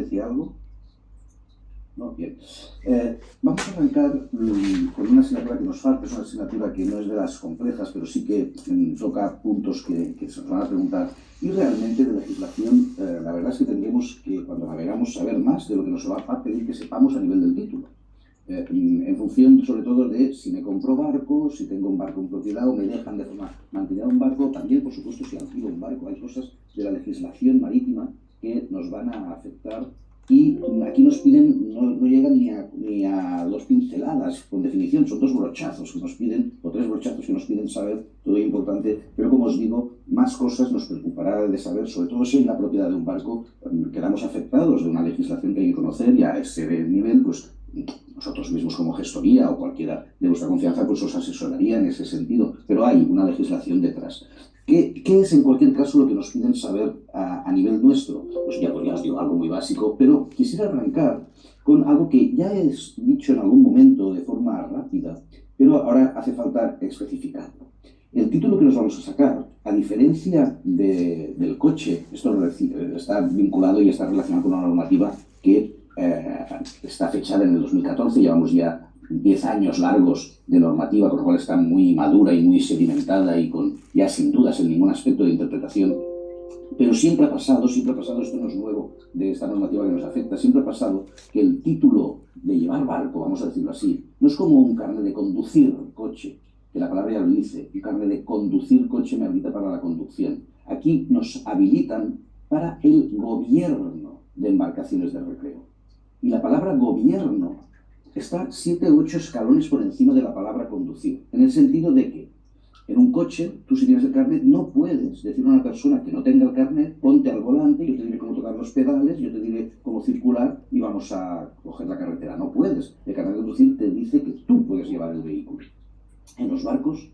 decía algo? No, bien. Vamos a arrancar con una asignatura que nos falta. Es una asignatura que no es de las complejas, pero sí que toca puntos que se nos van a preguntar. Y realmente de legislación, la verdad es que tendremos que, cuando navegamos, saber más de lo que nos va a pedir que sepamos a nivel del título. En función, sobre todo, de si me compro barco, si tengo un barco en propiedad o me dejan de forma mantenida un barco. También, por supuesto, si alquilo un barco. Hay cosas de la legislación marítima que nos van a afectar. Y aquí nos piden, no llegan ni a 2 pinceladas, con definición, son 2 brochazos que nos piden, o 3 brochazos que nos piden saber, todo importante, pero como os digo, más cosas nos preocupará de saber, sobre todo si en la propiedad de un barco quedamos afectados de una legislación que hay que conocer, y a ese nivel, pues nosotros mismos como gestoría o cualquiera de vuestra confianza, pues os asesoraría en ese sentido, pero hay una legislación detrás. ¿Qué es en cualquier caso lo que nos piden saber a nivel nuestro? Pues ya os digo algo muy básico, pero quisiera arrancar con algo que ya he dicho en algún momento de forma rápida, pero ahora hace falta especificarlo. El título que nos vamos a sacar, a diferencia del coche, esto está vinculado y está relacionado con una normativa que está fechada en el 2014, llevamos ya 10 años largos de normativa, con lo cual está muy madura y muy sedimentada y con ya sin dudas en ningún aspecto de interpretación. Pero siempre ha pasado, esto no es nuevo de esta normativa que nos afecta, siempre ha pasado que el título de llevar barco, vamos a decirlo así, no es como un carnet de conducir coche, que la palabra ya lo dice, un carnet de conducir coche me habilita para la conducción. Aquí nos habilitan para el gobierno de embarcaciones de recreo. Y la palabra gobierno está 7 u 8 escalones por encima de la palabra conducir, en el sentido de que en un coche, tú si tienes el carnet, no puedes decirle a una persona que no tenga el carnet, ponte al volante, yo te diré cómo tocar los pedales, yo te diré cómo circular y vamos a coger la carretera. No puedes. El carnet de conducir te dice que tú puedes llevar el vehículo. En los barcos,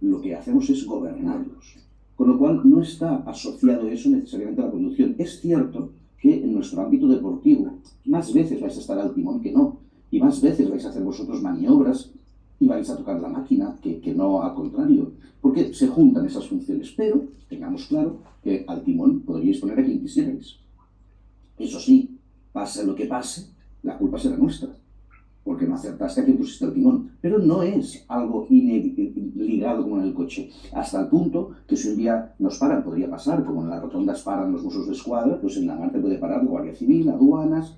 lo que hacemos es gobernarlos. Con lo cual, no está asociado eso necesariamente a la conducción. Es cierto que en nuestro ámbito deportivo, más veces vais a estar al timón que no, y más veces vais a hacer vosotros maniobras y vais a tocar la máquina que no al contrario, porque se juntan esas funciones. Pero tengamos claro que al timón podríais poner a quien quisierais. Eso sí, pase lo que pase, la culpa será nuestra, porque no acertaste a quien pusiste el timón. Pero no es algo ligado como en el coche, hasta el punto que si un día nos paran, podría pasar, como en las rotondas paran los Mossos d'Esquadra, pues en la mar te puede parar la Guardia Civil, aduanas,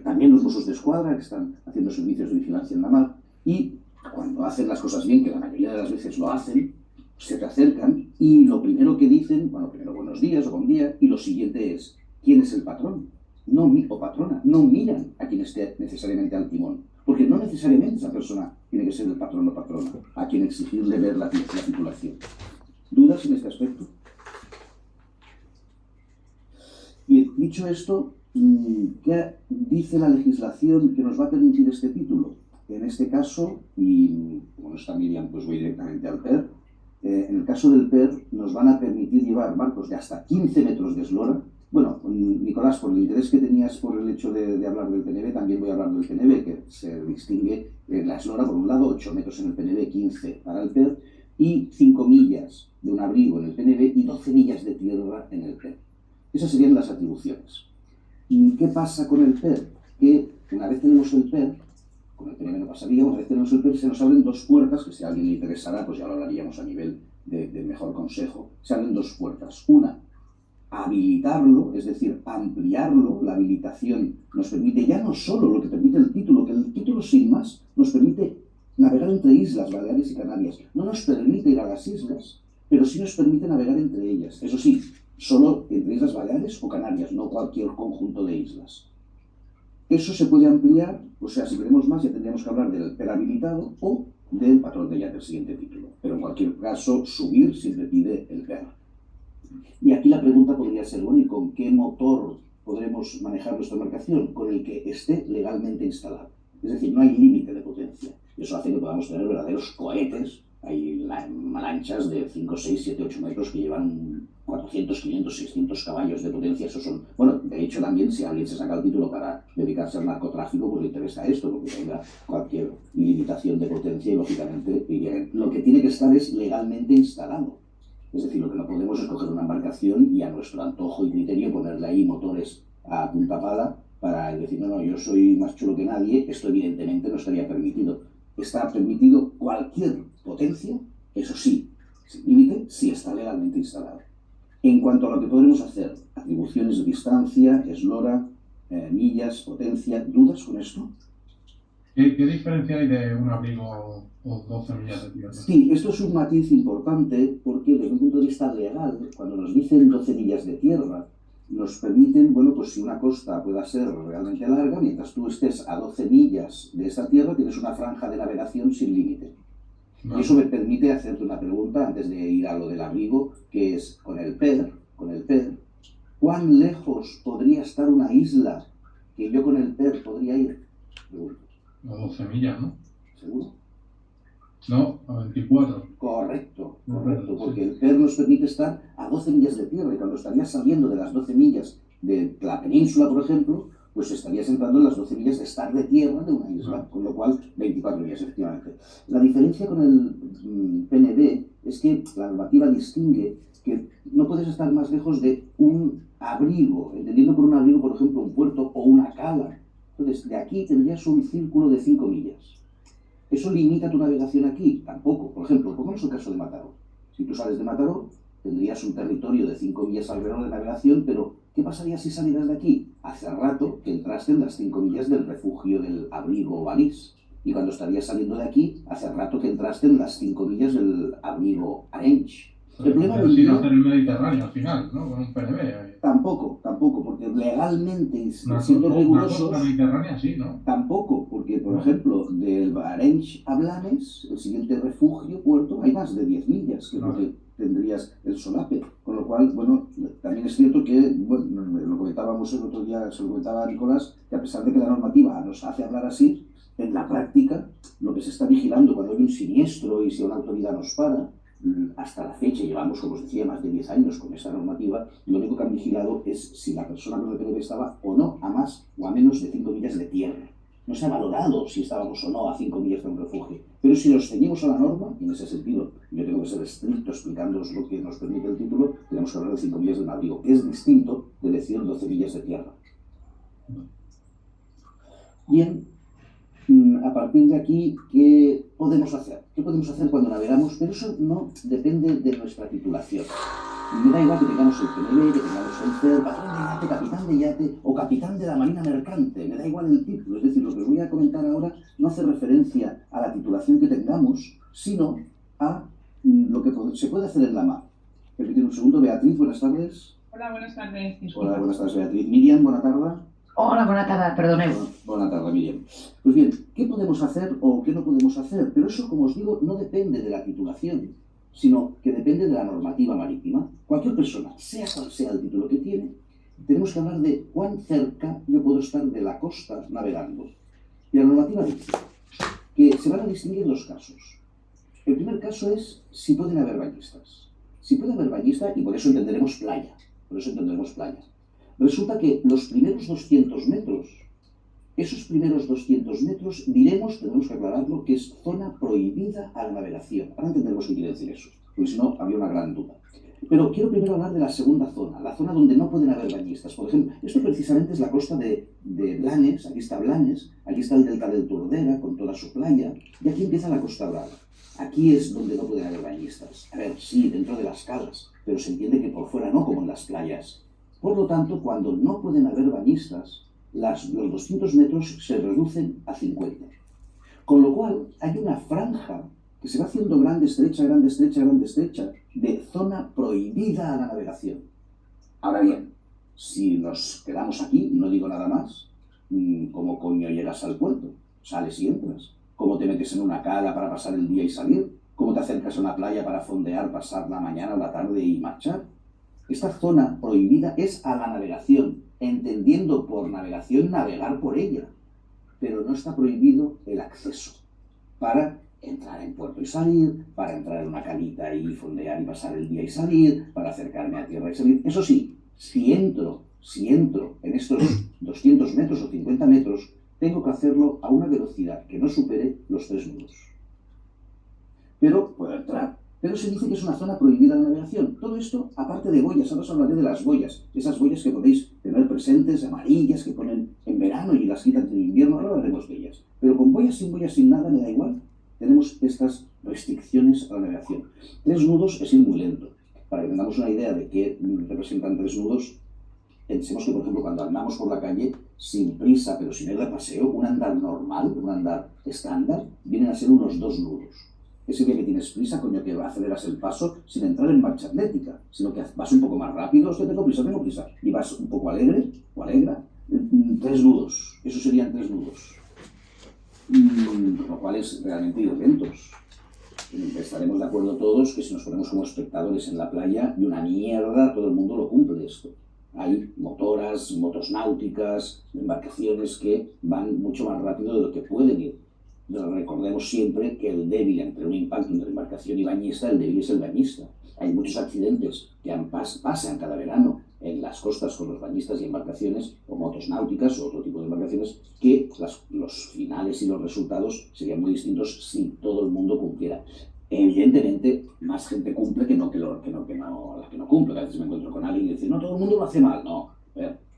también los Mossos d'Esquadra que están haciendo servicios de vigilancia en la mar, y cuando hacen las cosas bien, que la mayoría de las veces lo hacen, se te acercan y lo primero que dicen, bueno, primero buenos días o buen día, y lo siguiente es, ¿quién es el patrón? No, o patrona, no miran a quien esté necesariamente al timón, porque no necesariamente esa persona tiene que ser el patrón o patrona, a quien exigirle ver la titulación. ¿Dudas en este aspecto? Bien, dicho esto, ¿qué dice la legislación que nos va a permitir este título? En este caso, y como no está Miriam, pues voy directamente al PER. En el caso del PER nos van a permitir llevar barcos de hasta 15 metros de eslora. Bueno, Nicolás, por el interés que tenías por el hecho de hablar del PNB, también voy a hablar del PNB, que se distingue la eslora, por un lado, 8 metros en el PNB, 15 para el PER, y 5 millas de un abrigo en el PNB y 12 millas de tierra en el PER. Esas serían las atribuciones. ¿Y qué pasa con el PER? Que una vez tenemos el PER, con el PNB no pasaría, una vez tenemos el PER, se nos abren 2 puertas, que si a alguien le interesará, pues ya lo hablaríamos a nivel de mejor consejo. Se abren 2 puertas. Una, habilitarlo, es decir, ampliarlo. La habilitación nos permite ya no solo lo que permite el título, que el título sin más nos permite navegar entre islas, Baleares y Canarias. No nos permite ir a las islas, pero sí nos permite navegar entre ellas. Eso sí, solo entre Islas Baleares o Canarias, no cualquier conjunto de islas. Eso se puede ampliar, o sea, si queremos más ya tendríamos que hablar del PER habilitado o del patrón de yate, el siguiente título. Pero en cualquier caso, subir siempre pide el PER. Y aquí la pregunta podría ser, bueno, ¿y con qué motor podremos manejar nuestra embarcación? Con el que esté legalmente instalado. Es decir, no hay límite de potencia. Eso hace que podamos tener verdaderos cohetes. Hay lanchas de 5, 6, 7, 8 metros que llevan 400, 500, 600 caballos de potencia. Eso son, bueno, de hecho también si alguien se saca el título para dedicarse al narcotráfico, pues le interesa esto, porque tenga cualquier limitación de potencia y lógicamente lo que tiene que estar es legalmente instalado. Es decir, lo que no podemos es coger una embarcación y a nuestro antojo y criterio ponerle ahí motores a punta pala para decir, no, yo soy más chulo que nadie, esto evidentemente no estaría permitido. Está permitido cualquier potencia, eso sí, sin límite, si está legalmente instalado. En cuanto a lo que podremos hacer, atribuciones de distancia, eslora, millas, potencia, ¿dudas con esto? ¿Qué diferencia hay de un abrigo o 12 millas de tierra? Sí, esto es un matiz importante porque desde un punto de vista legal, cuando nos dicen 12 millas de tierra, nos permiten, bueno, pues si una costa pueda ser realmente larga, mientras tú estés a 12 millas de esa tierra, tienes una franja de navegación sin límite. Y eso me permite hacerte una pregunta antes de ir a lo del abrigo, que es con el PER, ¿cuán lejos podría estar una isla que yo con el PER podría ir? Pregunto. A 12 millas, ¿no? ¿Seguro? No, a 24. Correcto, porque el PER nos permite estar a 12 millas de tierra y cuando estarías saliendo de las 12 millas de la península, por ejemplo, pues estarías entrando en las 12 millas de estar de tierra de una isla, con lo cual 24 millas, efectivamente. La diferencia con el PNB es que la normativa distingue que no puedes estar más lejos de un abrigo, entendiendo por un abrigo, por ejemplo, un puerto o una cala. Entonces, de aquí tendrías un círculo de 5 millas. ¿Eso limita tu navegación aquí? Tampoco. Por ejemplo, pongamos el caso de Mataró. Si tú sales de Mataró, tendrías un territorio de 5 millas alrededor de navegación, pero ¿qué pasaría si salieras de aquí? Hace rato que entraste en las 5 millas del refugio del abrigo Valís. Y cuando estarías saliendo de aquí, hace rato que entraste en las 5 millas del abrigo Arenys. El problema es ir a hacer el Mediterráneo al final, ¿no? Con un PNB. Tampoco, porque legalmente, siendo rigurosos... Una costa mediterránea sí, ¿no? Tampoco, porque, por ejemplo, del Arenys a Blanes, el siguiente refugio, puerto, hay más de 10 millas, que es lo que tendrías el solape. Con lo cual, bueno, también es cierto que, bueno, lo comentábamos el otro día, se lo comentaba a Nicolás, que a pesar de que la normativa nos hace hablar así, en la práctica, lo que se está vigilando cuando hay un siniestro y si una autoridad nos para, hasta la fecha, llevamos, como os decía, más de 10 años con esa normativa, lo único que han vigilado es si la persona con el PNB estaba o no a más o a menos de 5 millas de tierra. No se ha valorado si estábamos o no a 5 millas de un refugio. Pero si nos ceñimos a la norma, y en ese sentido yo tengo que ser estricto explicándoos lo que nos permite el título, tenemos que hablar de 5 millas de un abrigo, que es distinto de decir 12 millas de tierra. Bien. A partir de aquí, ¿qué podemos hacer? ¿Qué podemos hacer cuando navegamos? Pero eso no depende de nuestra titulación. Me da igual que tengamos el PNB, que tengamos el PER, patrón de yate, capitán de yate o capitán de la marina mercante. Me da igual el título. Es decir, lo que os voy a comentar ahora no hace referencia a la titulación que tengamos, sino a lo que se puede hacer en la mar. Permíteme un segundo. Beatriz, buenas tardes. Hola, buenas tardes. Hola, buenas tardes, Beatriz. Miriam, buena tarde. Hola, buena tarde, perdoneu. Buena tarde, Miriam. Pues bien, ¿qué podemos hacer o qué no podemos hacer? Pero eso, como os digo, no depende de la titulación, sino que depende de la normativa marítima. Cualquier persona, sea cual sea el título que tiene, tenemos que hablar de cuán cerca yo puedo estar de la costa navegando. Y la normativa dice que se van a distinguir dos casos. El primer caso es si pueden haber bañistas. Si puede haber bañistas, y por eso entenderemos playa. Resulta que los primeros 200 metros, esos primeros 200 metros, tenemos que aclararlo, que es zona prohibida a la navegación. Ahora entenderemos qué quiere decir eso, porque si no, habría una gran duda. Pero quiero primero hablar de la segunda zona, la zona donde no pueden haber bañistas. Por ejemplo, esto precisamente es la costa de Blanes, aquí está Blanes, aquí está el delta del Tordera, con toda su playa, y aquí empieza la Costa Brava. Aquí es donde no pueden haber bañistas. A ver, sí, dentro de las calas, pero se entiende que por fuera no, como en las playas. Por lo tanto, cuando no pueden haber bañistas, los 200 metros se reducen a 50. Con lo cual, hay una franja que se va haciendo grande, estrecha, de zona prohibida a la navegación. Ahora bien, si nos quedamos aquí, no digo nada más, ¿cómo coño llegas al puerto? Sales y entras. ¿Cómo te metes en una cala para pasar el día y salir? ¿Cómo te acercas a una playa para fondear, pasar la mañana o la tarde y marchar? Esta zona prohibida es a la navegación, entendiendo por navegación navegar por ella, pero no está prohibido el acceso para entrar en puerto y salir, para entrar en una calita y fondear y pasar el día y salir, para acercarme a tierra y salir. Eso sí, si entro en estos 200 metros o 50 metros, tengo que hacerlo a una velocidad que no supere los 3 nudos. Pero puedo entrar. pero se dice que es una zona prohibida de navegación. Todo esto, aparte de boyas, ahora os hablaré de las boyas, esas boyas que podéis tener presentes, amarillas, que ponen en verano y las quitan en invierno, ahora hablaremos de ellas. Pero con boyas, sin nada, me da igual. Tenemos estas restricciones a la navegación. 3 nudos es ir muy lento. Para que tengamos una idea de qué representan 3 nudos, pensemos que, por ejemplo, cuando andamos por la calle, sin prisa, pero sin ir de paseo, un andar normal, un andar estándar, vienen a ser unos 2 nudos. Ese día que tienes prisa, coño, que aceleras el paso sin entrar en marcha atlética, sino que vas un poco más rápido, hostia, tengo prisa, y vas un poco alegre o alegra. 3 nudos, eso serían 3 nudos. Lo cual es realmente ir lentos. Estaremos de acuerdo todos que si nos ponemos como espectadores en la playa, y una mierda, todo el mundo lo cumple esto. Hay motoras, motos náuticas, embarcaciones que van mucho más rápido de lo que pueden ir. Recordemos siempre que el débil entre un impacto entre embarcación y bañista, el débil es el bañista. Hay muchos accidentes que pasan cada verano en las costas con los bañistas y embarcaciones, o motos náuticas o otro tipo de embarcaciones, que los finales y los resultados serían muy distintos si todo el mundo cumpliera. Evidentemente, más gente cumple que la que no cumple. A veces me encuentro con alguien y dice, no, todo el mundo lo hace mal. No,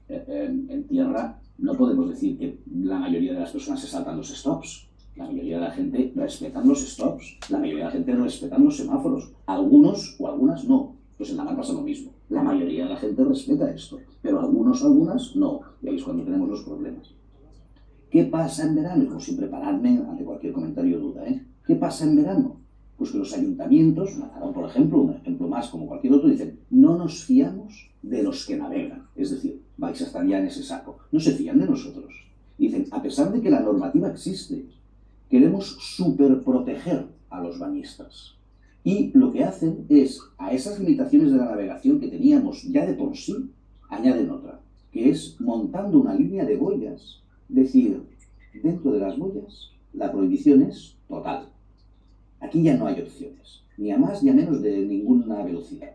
en tierra no podemos decir que la mayoría de las personas se saltan los stops. La mayoría de la gente respetan los stops. La mayoría de la gente respetan los semáforos. Algunos o algunas no. Pues en la mar pasa lo mismo. La mayoría de la gente respeta esto. Pero algunas no. Y ahí es cuando tenemos los problemas. ¿Qué pasa en verano? Y como siempre, paradme ante cualquier comentario o duda. ¿Qué pasa en verano? Pues que los ayuntamientos, Mazarón por ejemplo, un ejemplo más como cualquier otro, dicen, no nos fiamos de los que navegan. Es decir, vais a estar ya en ese saco. No se fían de nosotros. Dicen, a pesar de que la normativa existe, queremos superproteger a los bañistas. Y lo que hacen es, a esas limitaciones de la navegación que teníamos ya de por sí, añaden otra, que es montando una línea de boyas. Decir, dentro de las boyas, la prohibición es total. Aquí ya no hay opciones, ni a más ni a menos de ninguna velocidad.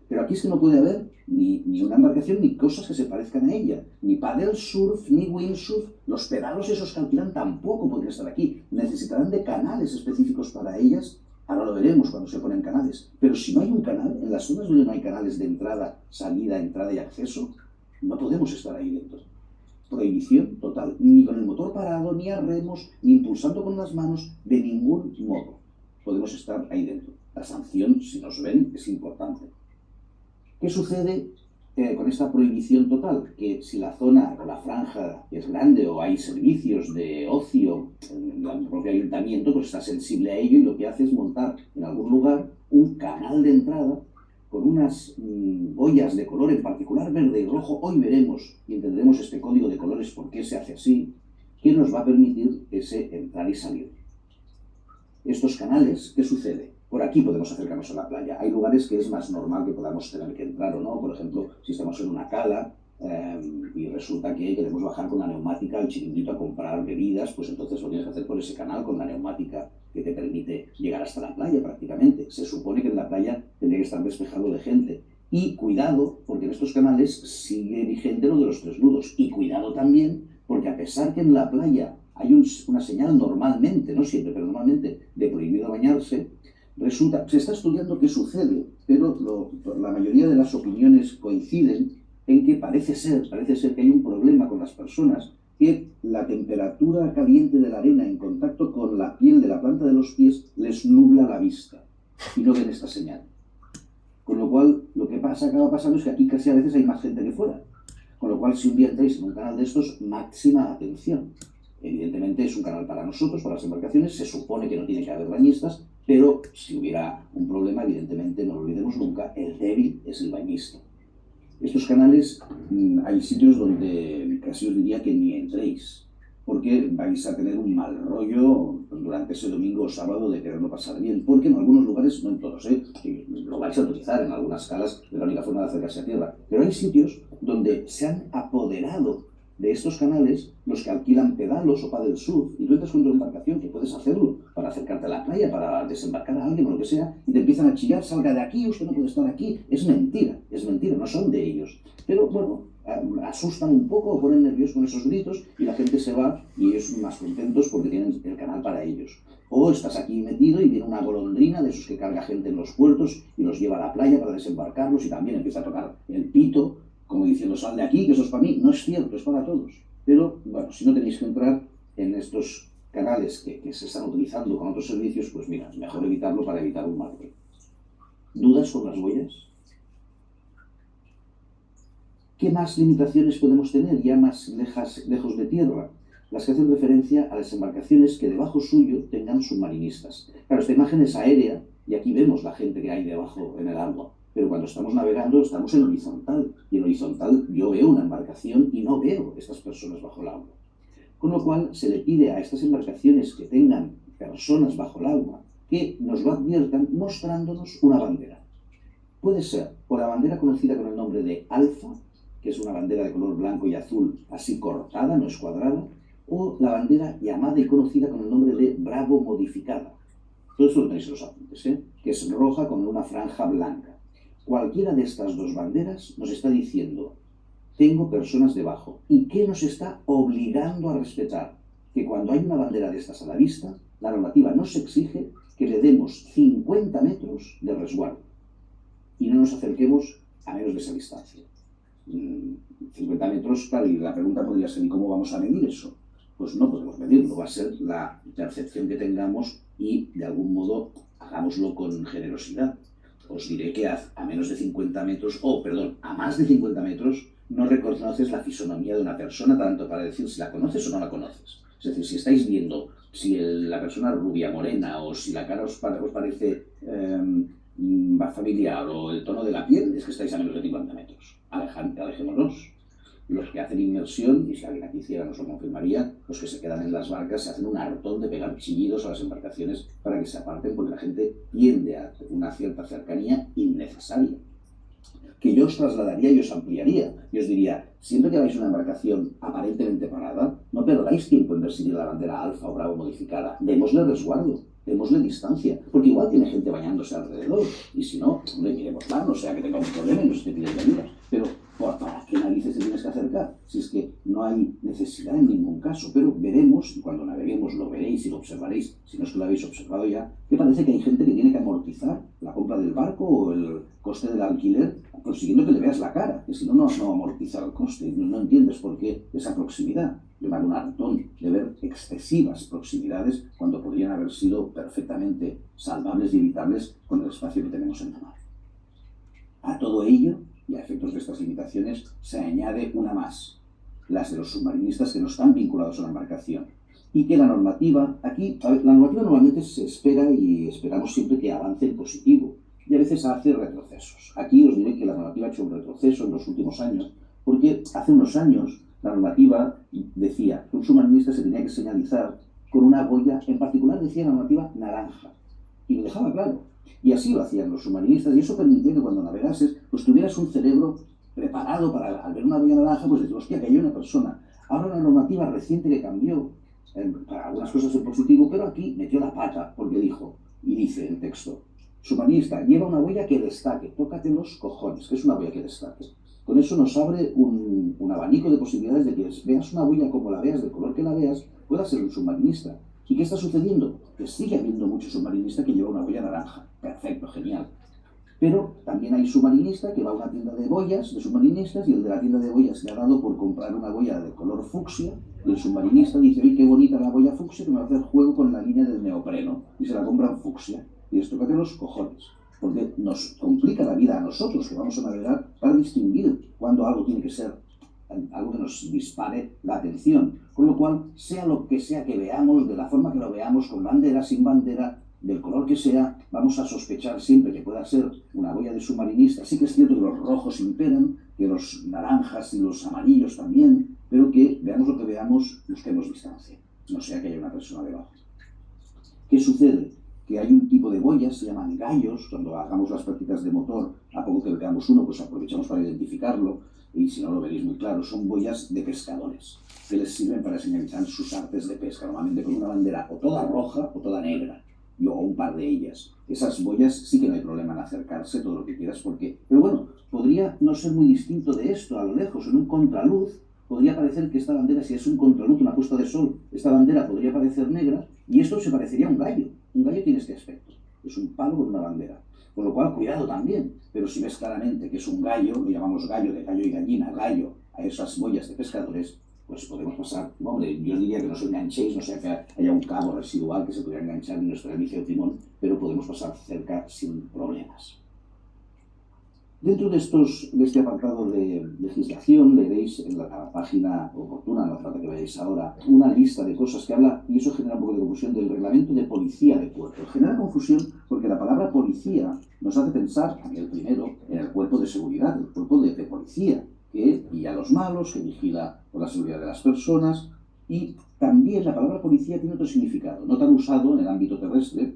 Pero aquí es que no puede haber ni una embarcación ni cosas que se parezcan a ella. Ni paddle surf, ni windsurf. Los pedalos esos que alquilan tampoco podrían estar aquí. Necesitarán de canales específicos para ellas. Ahora lo veremos cuando se ponen canales. Pero si no hay un canal, en las zonas donde no hay canales de entrada, salida, entrada y acceso, no podemos estar ahí dentro. Prohibición total. Ni con el motor parado, ni a remos, ni impulsando con las manos, de ningún modo podemos estar ahí dentro. La sanción, si nos ven, es importante. ¿Qué sucede con esta prohibición total? Que si la zona o la franja es grande o hay servicios de ocio en el propio ayuntamiento, pues está sensible a ello y lo que hace es montar en algún lugar un canal de entrada con unas boyas de color en particular verde y rojo. Hoy veremos y entenderemos este código de colores por qué se hace así, que nos va a permitir ese entrar y salir. Estos canales, ¿qué sucede? Por aquí podemos acercarnos a la playa. Hay lugares que es más normal que podamos tener que entrar o no. Por ejemplo, si estamos en una cala y resulta que queremos bajar con la neumática al chiringuito a comprar bebidas, pues entonces lo tienes que hacer por ese canal con la neumática que te permite llegar hasta la playa prácticamente. Se supone que en la playa tendría que estar despejado de gente. Y cuidado, porque en estos canales sigue vigente lo de los 3 nudos. Y cuidado también, porque a pesar que en la playa hay una señal normalmente, no siempre, pero normalmente, de prohibido bañarse, se está estudiando qué sucede, pero la mayoría de las opiniones coinciden en que parece ser que hay un problema con las personas, que la temperatura caliente de la arena en contacto con la piel de la planta de los pies les nubla la vista y no ven esta señal. Con lo cual, lo que acaba pasando es que aquí casi a veces hay más gente que fuera. Con lo cual, si un día entráis en un canal de estos, máxima atención. Evidentemente es un canal para nosotros, para las embarcaciones, se supone que no tiene que haber bañistas, pero si hubiera un problema, evidentemente, no lo olvidemos nunca, el débil es el bañista. Estos canales, hay sitios donde casi os diría que ni entréis, porque vais a tener un mal rollo durante ese domingo o sábado de quererlo pasar bien, porque en algunos lugares, no en todos, lo vais a utilizar en algunas calas, de la única forma de acercarse a tierra, pero hay sitios donde se han apoderado de estos canales los que alquilan pedalos o paddle surf, y tú entras con tu embarcación, que puedes hacerlo para acercarte a la playa, para desembarcar a alguien o lo que sea, y te empiezan a chillar, salga de aquí, usted no puede estar aquí. Es mentira, no son de ellos. Pero bueno, asustan un poco o ponen nerviosos con esos gritos y la gente se va y ellos más contentos porque tienen el canal para ellos. O estás aquí metido y viene una golondrina de esos que carga gente en los puertos y los lleva a la playa para desembarcarlos y también empieza a tocar el pito, como diciendo, sal de aquí, que eso es para mí. No es cierto, es para todos. Pero, bueno, si no tenéis que entrar en estos canales que se están utilizando con otros servicios, pues mira, mejor evitarlo para evitar un mal rollo. ¿Dudas con las boyas? ¿Qué más limitaciones podemos tener ya más lejos de tierra? Las que hacen referencia a las embarcaciones que debajo suyo tengan submarinistas. Claro, esta imagen es aérea y aquí vemos la gente que hay debajo en el agua. Pero cuando estamos navegando estamos en horizontal. Y en horizontal yo veo una embarcación y no veo estas personas bajo el agua. Con lo cual se le pide a estas embarcaciones que tengan personas bajo el agua que nos lo adviertan mostrándonos una bandera. Puede ser o la bandera conocida con el nombre de Alfa, que es una bandera de color blanco y azul así cortada, no es cuadrada, o la bandera llamada y conocida con el nombre de Bravo modificada. Todo esto lo tenéis en los apuntes, que es roja con una franja blanca. Cualquiera de estas dos banderas nos está diciendo, tengo personas debajo. ¿Y qué nos está obligando a respetar? Que cuando hay una bandera de estas a la vista, la normativa nos exige que le demos 50 metros de resguardo y no nos acerquemos a menos de esa distancia. 50 metros, claro, y la pregunta podría ser, ¿y cómo vamos a medir eso? Pues no podemos medirlo, va a ser la percepción que tengamos y, de algún modo, hagámoslo con generosidad. Os diré que a menos de 50 metros, a más de 50 metros, no reconoces la fisonomía de una persona tanto para decir si la conoces o no la conoces. Es decir, si estáis viendo si la persona es rubia, morena, o si la cara os parece familiar, o el tono de la piel, es que estáis a menos de 50 metros. Alejémonos. Los que hacen inmersión, y si alguien aquí hiciera nos lo confirmaría, los que se quedan en las barcas se hacen un hartón de pegar chillidos a las embarcaciones para que se aparten, porque la gente tiende a una cierta cercanía innecesaria. Que yo os trasladaría y os ampliaría. Y os diría, siempre que vais a una embarcación aparentemente parada, no perdáis tiempo en ver si tiene la bandera Alfa o Bravo modificada. Démosle resguardo, démosle distancia, porque igual tiene gente bañándose alrededor. Y si no, hombre, miremosla, no sea que tenga un problema y nos esté pidiendo ayuda. Pero, ¿para qué narices te tienes que acercar? Si es que no hay necesidad en ningún caso. Pero veremos, y cuando naveguemos lo veréis y lo observaréis, si no es que lo habéis observado ya, que parece que hay gente que tiene que amortizar la compra del barco o el coste del alquiler, consiguiendo que le veas la cara, que si no, no amortiza el coste. No entiendes por qué esa proximidad. Yo me hago un hartón de ver excesivas proximidades cuando podrían haber sido perfectamente salvables y evitables con el espacio que tenemos en la mar. A todo ello, y a efectos de estas limitaciones, se añade una más, las de los submarinistas que no están vinculados a la embarcación. Y que la normativa, la normativa normalmente se espera y esperamos siempre que avance en positivo, y a veces hace retrocesos. Aquí os diré que la normativa ha hecho un retroceso en los últimos años, porque hace unos años la normativa decía que un submarinista se tenía que señalizar con una boya, en particular decía la normativa naranja, y lo dejaba claro. Y así lo hacían los submarinistas, y eso permitía que cuando navegases, pues tuvieras un cerebro preparado para, al ver una boya naranja, pues decir, hostia, que hay una persona. Ahora una normativa reciente que cambió, para algunas cosas en positivo, pero aquí metió la pata, porque dijo, y dice el texto, submarinista, lleva una boya que destaque, tócate los cojones, que es una boya que destaque. Con eso nos abre un abanico de posibilidades de que veas una boya como la veas, del color que la veas, puedas ser un submarinista. ¿Y qué está sucediendo? Que sigue habiendo mucho submarinista que lleva una boya naranja. Perfecto, genial. Pero también hay submarinista que va a una tienda de boyas, de submarinistas, y el de la tienda de boyas le ha dado por comprar una boya de color fucsia, y el submarinista dice, oye, qué bonita la boya fucsia, que me va a hacer juego con la línea del neopreno, y se la compran fucsia. Y esto tócate los cojones, porque nos complica la vida a nosotros, que vamos a navegar, para distinguir cuando algo tiene que ser algo que nos dispare la atención. Con lo cual, sea lo que sea que veamos, de la forma que lo veamos, con bandera, sin bandera, del color que sea, vamos a sospechar siempre que pueda ser una boya de submarinista. Sí que es cierto que los rojos imperan, que los naranjas y los amarillos también, pero que veamos lo que veamos, busquemos distancia, no sea que haya una persona debajo. ¿Qué sucede? Que hay un tipo de boyas, se llaman gallos, cuando hagamos las prácticas de motor, a poco que veamos uno, pues aprovechamos para identificarlo, y si no lo veréis muy claro, son boyas de pescadores, que les sirven para señalizar sus artes de pesca, normalmente con una bandera o toda roja o toda negra, o un par de ellas. Esas boyas sí que no hay problema en acercarse todo lo que quieras, pero bueno, podría no ser muy distinto de esto a lo lejos, en un contraluz. Podría parecer que esta bandera, si es un contraluz, una puesta de sol, esta bandera podría parecer negra y esto se parecería a un gallo. Un gallo tiene este aspecto, es un palo con una bandera. Con lo cual, cuidado también, pero si ves claramente que es un gallo, lo llamamos gallo de gallo y gallina, gallo a esas boyas de pescadores, pues podemos pasar. Hombre, yo diría que no os enganchéis, no sea que haya un cabo residual que se pudiera enganchar en nuestro hélice o timón, pero podemos pasar cerca sin problemas. Dentro de este apartado de legislación leeréis en la página oportuna, no hace falta que veáis ahora, una lista de cosas que habla, y eso genera un poco de confusión, del reglamento de policía de puerto. Genera confusión porque la palabra policía nos hace pensar, a mí el primero, en el cuerpo de seguridad, el cuerpo de policía, que pilla a los malos, que vigila por la seguridad de las personas, y también la palabra policía tiene otro significado, no tan usado en el ámbito terrestre,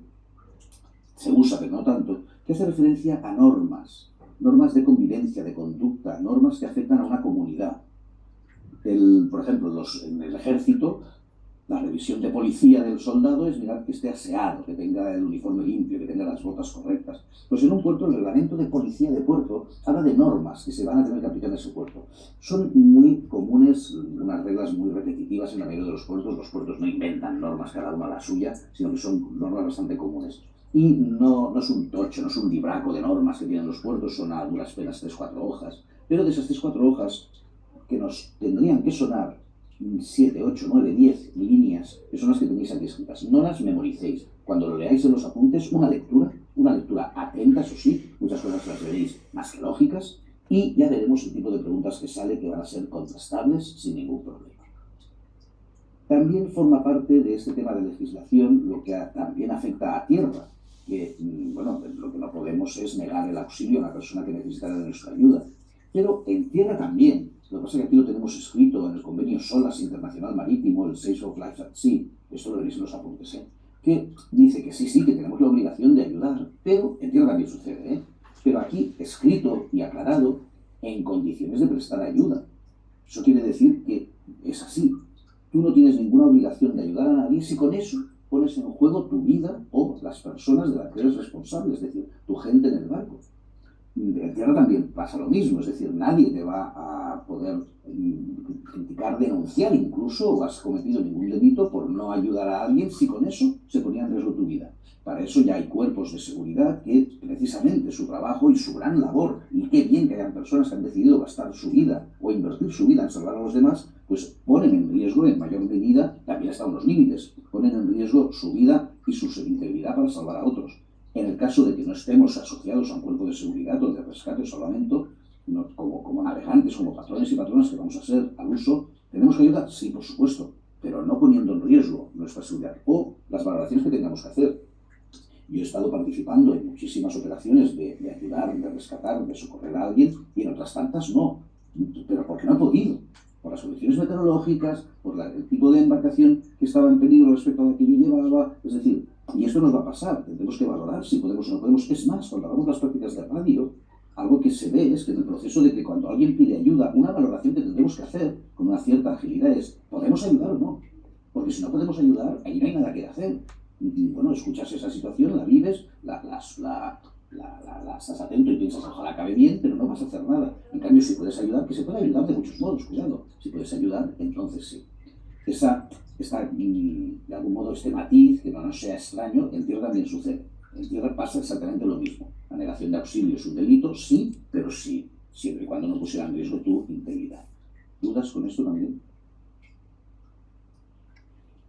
se usa pero no tanto, que hace referencia a normas de convivencia, de conducta, normas que afectan a una comunidad. Por ejemplo, en el ejército, la revisión de policía del soldado es mirar que esté aseado, que tenga el uniforme limpio, que tenga las botas correctas. Pues en un puerto, el reglamento de policía de puerto habla de normas que se van a tener que aplicar en ese puerto. Son muy comunes, unas reglas muy repetitivas en la mayoría de los puertos. Los puertos no inventan normas cada uno a la suya, sino que son normas bastante comunes. Y no es un tocho, no es un libraco de normas que tienen los puertos, son a duras penas 3 o 4 hojas. Pero de esas 3 o 4 hojas que nos tendrían que sonar 7, 8, 9, 10 líneas, que son las que tenéis aquí escritas. No las memoricéis. Cuando lo leáis en los apuntes, una lectura atenta, eso sí, muchas cosas las veréis más que lógicas, y ya veremos el tipo de preguntas que sale, que van a ser contrastables sin ningún problema. También forma parte de este tema de legislación lo que también afecta a tierra, que, bueno, lo que no podemos es negar el auxilio a una persona que necesita de nuestra ayuda. Pero en tierra también. Lo que pasa es que aquí lo tenemos escrito en el convenio SOLAS Internacional Marítimo, el Safe of Life at Sea, esto lo veréis en los apuntes, que dice que sí, que tenemos la obligación de ayudar, pero en tierra también sucede, pero aquí escrito y aclarado en condiciones de prestar ayuda. Eso quiere decir que es así. Tú no tienes ninguna obligación de ayudar a nadie si con eso pones en juego tu vida o las personas de las que eres responsable, es decir, tu gente en el barco. En tierra también pasa lo mismo, es decir, nadie te va a poder criticar, denunciar incluso, o has cometido ningún delito por no ayudar a alguien si con eso se ponía en riesgo tu vida. Para eso ya hay cuerpos de seguridad que precisamente su trabajo y su gran labor, y qué bien que hayan personas que han decidido gastar su vida o invertir su vida en salvar a los demás, pues ponen en riesgo en mayor medida, también están los límites, ponen en riesgo su vida y su integridad para salvar a otros. En el caso de que no estemos asociados a un cuerpo de seguridad o de rescate o salvamento, como navegantes, como patrones y patronas que vamos a ser al uso, ¿tenemos que ayudar? Sí, por supuesto, pero no poniendo en riesgo nuestra seguridad o las valoraciones que tengamos que hacer. Yo he estado participando en muchísimas operaciones de ayudar, de rescatar, de socorrer a alguien, y en otras tantas no, pero porque no he podido, por las condiciones meteorológicas, por el tipo de embarcación que estaba en peligro respecto a la que yo llevaba, es decir, y esto nos va a pasar, tendremos que valorar si podemos o no podemos. Es más, cuando hagamos las prácticas de radio, algo que se ve es que en el proceso de que cuando alguien pide ayuda, una valoración que tendremos que hacer con una cierta agilidad es, ¿podemos ayudar o no? Porque si no podemos ayudar, ahí no hay nada que hacer. Y, bueno, escuchas esa situación, la vives, estás atento y piensas, ojalá acabe bien, pero no vas a hacer nada. En cambio, si puedes ayudar, que se puede ayudar de muchos modos, cuidado. Si puedes ayudar, entonces sí. De algún modo, este matiz, que no nos sea extraño, en tierra también sucede. En tierra pasa exactamente lo mismo. La negación de auxilio es un delito, sí, pero sí, siempre y cuando no pusiera en riesgo tu integridad. ¿Dudas con esto también?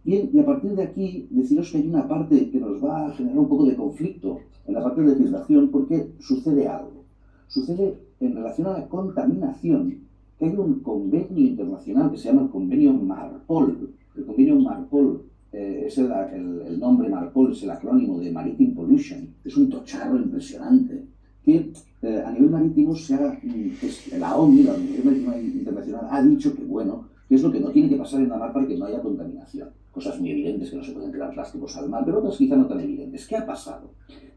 Bien, y a partir de aquí, deciros que hay una parte que nos va a generar un poco de conflicto en la parte de legislación, porque sucede algo. Sucede en relación a la contaminación, que hay un convenio internacional que se llama el convenio MARPOL. El convenio MARPOL, el nombre MARPOL es el acrónimo de Maritime Pollution, es un tocharro impresionante, que a nivel marítimo la OMI, la Organización Marítima Internacional, ha dicho que, bueno, que es lo que no tiene que pasar en la mar para que no haya contaminación. Cosas muy evidentes, que no se pueden tirar plásticos al mar, pero otras quizá no tan evidentes. ¿Qué ha pasado?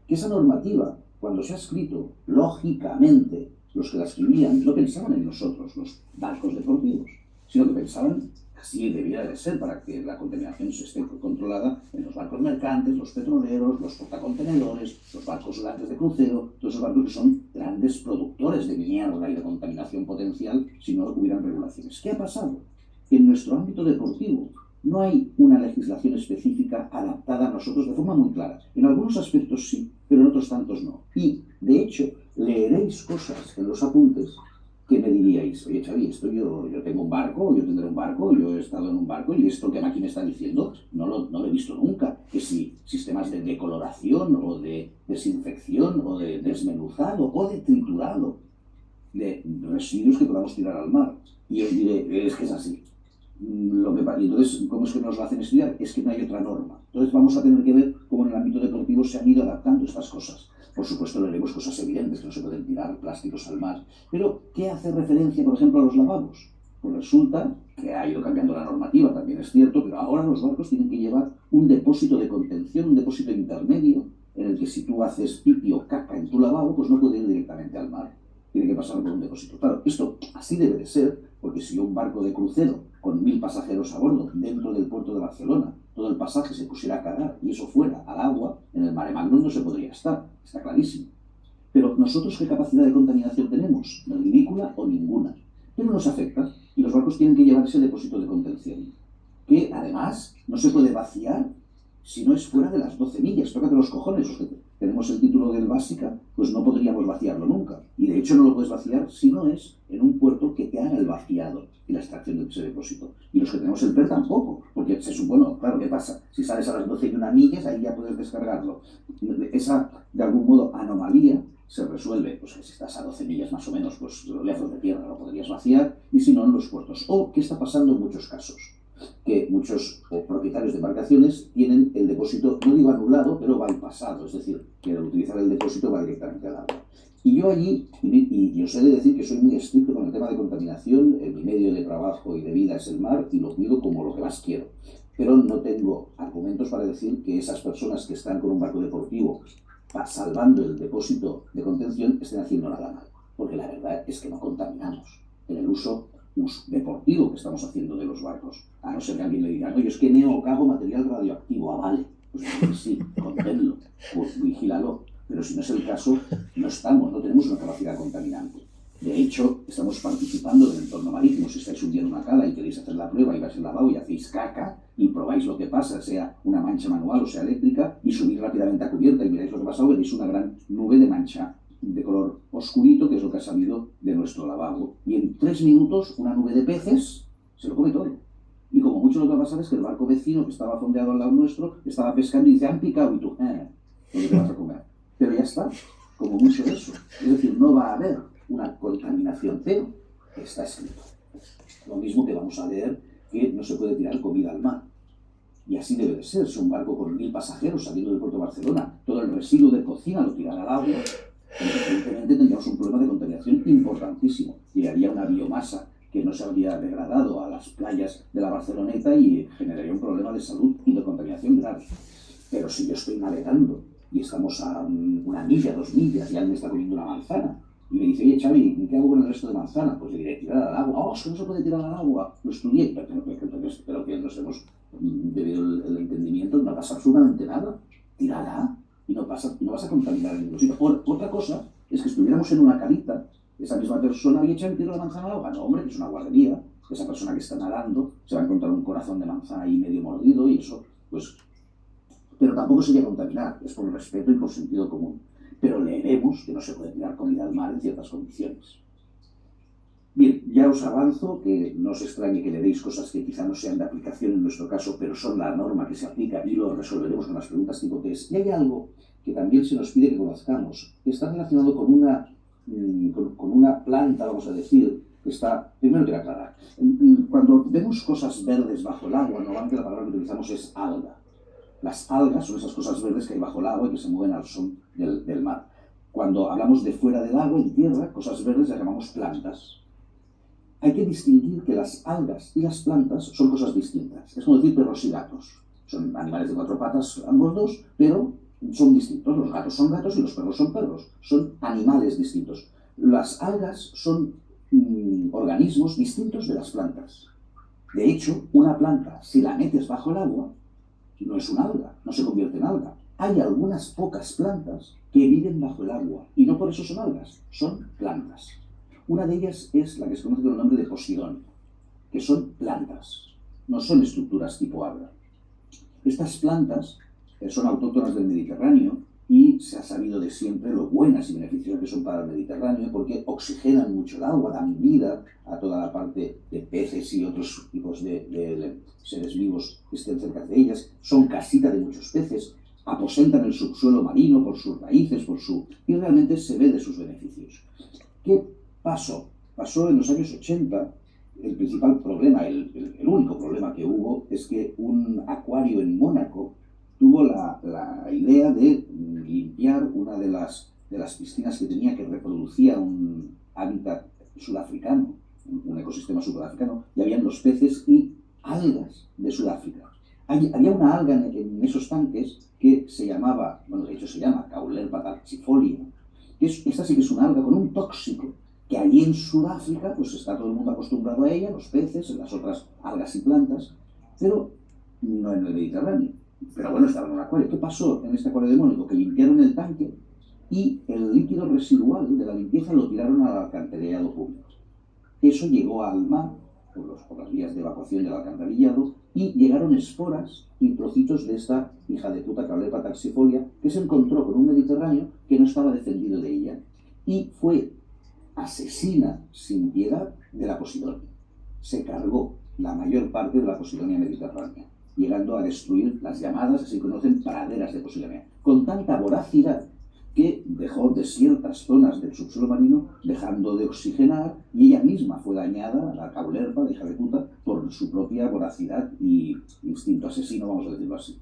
Que esa normativa, cuando se ha escrito, lógicamente, los que la escribían no pensaban en nosotros, los barcos deportivos, sino que pensaban así debiera de ser para que la contaminación se esté controlada en los barcos mercantes, los petroleros, los portacontenedores, los barcos grandes de crucero, todos esos barcos que son grandes productores de mierda y de contaminación potencial si no hubieran regulaciones. ¿Qué ha pasado? Que en nuestro ámbito deportivo no hay una legislación específica adaptada a nosotros de forma muy clara. En algunos aspectos sí, pero en otros tantos no. Y, de hecho, leeréis cosas en los apuntes que me diríais, oye Xavi, esto yo tengo un barco, yo tendré un barco, yo he estado en un barco y esto que aquí me está diciendo no lo he visto nunca. Que si sistemas de decoloración o de desinfección o de desmenuzado o de triturado de residuos que podamos tirar al mar. Y os diré, es que es así. Y entonces, ¿cómo es que nos lo hacen estudiar? Es que no hay otra norma. Entonces vamos a tener que ver cómo en el ámbito deportivo se han ido adaptando estas cosas. Por supuesto, leeremos cosas evidentes, que no se pueden tirar plásticos al mar. Pero, ¿qué hace referencia, por ejemplo, a los lavabos? Pues resulta que ha ido cambiando la normativa, también es cierto, pero ahora los barcos tienen que llevar un depósito de contención, un depósito intermedio, en el que si tú haces pipi o caca en tu lavabo, pues no puede ir directamente al mar. Tiene que pasar por un depósito. Claro, esto así debe de ser, porque si un barco de crucero con 1000 pasajeros a bordo dentro del puerto de Barcelona, todo el pasaje se pusiera a cagar y eso fuera al agua, en el mare magnum no se podría estar, está clarísimo. Pero nosotros, ¿qué capacidad de contaminación tenemos? Ridícula o ninguna. Pero nos afecta y los barcos tienen que llevar ese depósito de contención, que además no se puede vaciar si no es fuera de las 12 millas. Tócate los cojones, los que tenemos el título del básica, pues no podríamos vaciarlo nunca. Y de hecho no lo puedes vaciar si no es en un puerto que te haga el vaciado y la extracción de ese depósito. Y los que tenemos el PER tampoco, porque se supone, claro, ¿qué pasa? Si sales a las 12 y una millas, ahí ya puedes descargarlo. Esa, de algún modo, anomalía se resuelve, pues que si estás a 12 millas más o menos, pues lejos de tierra lo podrías vaciar, y si no, en los puertos. O, ¿qué está pasando en muchos casos? Que muchos propietarios de embarcaciones tienen el depósito, no digo anulado, pero bypassado, es decir, que al utilizar el depósito va directamente al agua. Y yo allí, y os he de decir que soy muy estricto con el tema de contaminación, mi medio de trabajo y de vida es el mar, y lo cuido como lo que más quiero. Pero no tengo argumentos para decir que esas personas que están con un barco deportivo salvando el depósito de contención estén haciendo nada mal. Porque la verdad es que no contaminamos en el uso deportivo que estamos haciendo de los barcos. A no ser que alguien le diga, oye, es que Neo cago material radioactivo. Ah, vale, pues sí, conténlo, pues vigílalo. Pero si no es el caso, no tenemos una capacidad contaminante. De hecho, estamos participando del entorno marítimo. Si estáis un día en una cala y queréis hacer la prueba y vais al lavabo y hacéis caca y probáis lo que pasa, sea una mancha manual o sea eléctrica, y subís rápidamente a cubierta y miráis lo que pasa, veréis una gran nube de mancha de color oscurito, que es lo que ha salido de nuestro lavabo. Y en 3 minutos, una nube de peces se lo come todo. Y como mucho lo que va a pasar es que el barco vecino, que estaba fondeado al lado nuestro, estaba pescando y dice, han picado, y tú, lo que te vas a comer. Pero ya está, como mucho eso. Es decir, no va a haber una contaminación, pero está escrito. Lo mismo que vamos a leer que no se puede tirar comida al mar. Y así debe de ser. Si un barco con 1000 pasajeros saliendo del puerto de Barcelona, todo el residuo de cocina lo tirara al agua, evidentemente tendríamos un problema de contaminación importantísimo. Llegaría una biomasa que no se habría degradado a las playas de la Barceloneta y generaría un problema de salud y de contaminación grave. Pero si yo estoy navegando y estamos a 1 milla, 2 millas, y alguien me está comiendo una manzana, y me dice, oye Xavi, ¿qué hago con el resto de manzana? Pues le diré, tirar al agua. Oh, es que no se puede tirar al agua. Lo estudié, pero que nos hemos debido el entendimiento, no pasa absolutamente nada. Tírala y no vas a contaminar en ningún sitio. Otra cosa es que estuviéramos en una calita, esa misma persona y echa y tira la manzana al agua. No, hombre, que es una guardería. Esa persona que está nadando se va a encontrar un corazón de manzana ahí medio mordido y eso, pues... Pero tampoco sería contaminar, es por respeto y por sentido común. Pero leeremos que no se puede tirar comida al mar en ciertas condiciones. Bien, ya os avanzo, que no os extrañe que leéis cosas que quizá no sean de aplicación en nuestro caso, pero son la norma que se aplica y lo resolveremos con las preguntas tipo test. Y hay algo que también se nos pide que conozcamos, que está relacionado con una planta, vamos a decir, que está... Primero quiero aclarar. Cuando vemos cosas verdes bajo el agua, normalmente la palabra que utilizamos es alga. Las algas son esas cosas verdes que hay bajo el agua y que se mueven al son del mar. Cuando hablamos de fuera del agua, en tierra, cosas verdes las llamamos plantas. Hay que distinguir que las algas y las plantas son cosas distintas. Es como decir perros y gatos. Son animales de 4 patas ambos dos, pero son distintos. Los gatos son gatos y los perros son perros. Son animales distintos. Las algas son organismos distintos de las plantas. De hecho, una planta, si la metes bajo el agua, no es un alga, no se convierte en alga. Hay algunas pocas plantas que viven bajo el agua y no por eso son algas, son plantas. Una de ellas es la que se conoce con el nombre de Posidonia, que son plantas, no son estructuras tipo alga. Estas plantas son autóctonas del Mediterráneo y se ha sabido de siempre lo buenas y beneficiosas que son para el Mediterráneo porque oxigenan mucho el agua, dan vida a toda la parte de peces y otros tipos de seres vivos que estén cerca de ellas, son casita de muchos peces, aposentan el subsuelo marino por sus raíces, y realmente se ve de sus beneficios. ¿Qué pasó? Pasó en los años 80. El principal problema, el único problema que hubo es que un acuario en Mónaco tuvo la idea de limpiar una de las piscinas que tenía, que reproducía un hábitat sudafricano, un ecosistema sudafricano, y habían los peces y algas de Sudáfrica. Había una alga en esos tanques que se llamaba, bueno, de hecho se llama Caulerpa taxifolia, que esta sí que es una alga con un tóxico, que allí en Sudáfrica pues está todo el mundo acostumbrado a ella, los peces, las otras algas y plantas, pero no en el Mediterráneo. Pero bueno, estaba en un acuario. ¿Qué pasó en este acuario de Mónaco? Que limpiaron el tanque y el líquido residual de la limpieza lo tiraron al alcantarillado público. Eso llegó al mar por las vías de evacuación del alcantarillado y llegaron esporas y trocitos de esta hija de puta Caulerpa taxifolia que se encontró con un Mediterráneo que no estaba defendido de ella y fue asesina sin piedad de la Posidonia. Se cargó la mayor parte de la Posidonia mediterránea, llegando a destruir las llamadas, así conocen, praderas de Posidonia, con tanta voracidad que dejó desiertas zonas del subsuelo marino, dejando de oxigenar, y ella misma fue dañada, la Caulerpa, la hija de puta, por su propia voracidad y instinto asesino, vamos a decirlo así.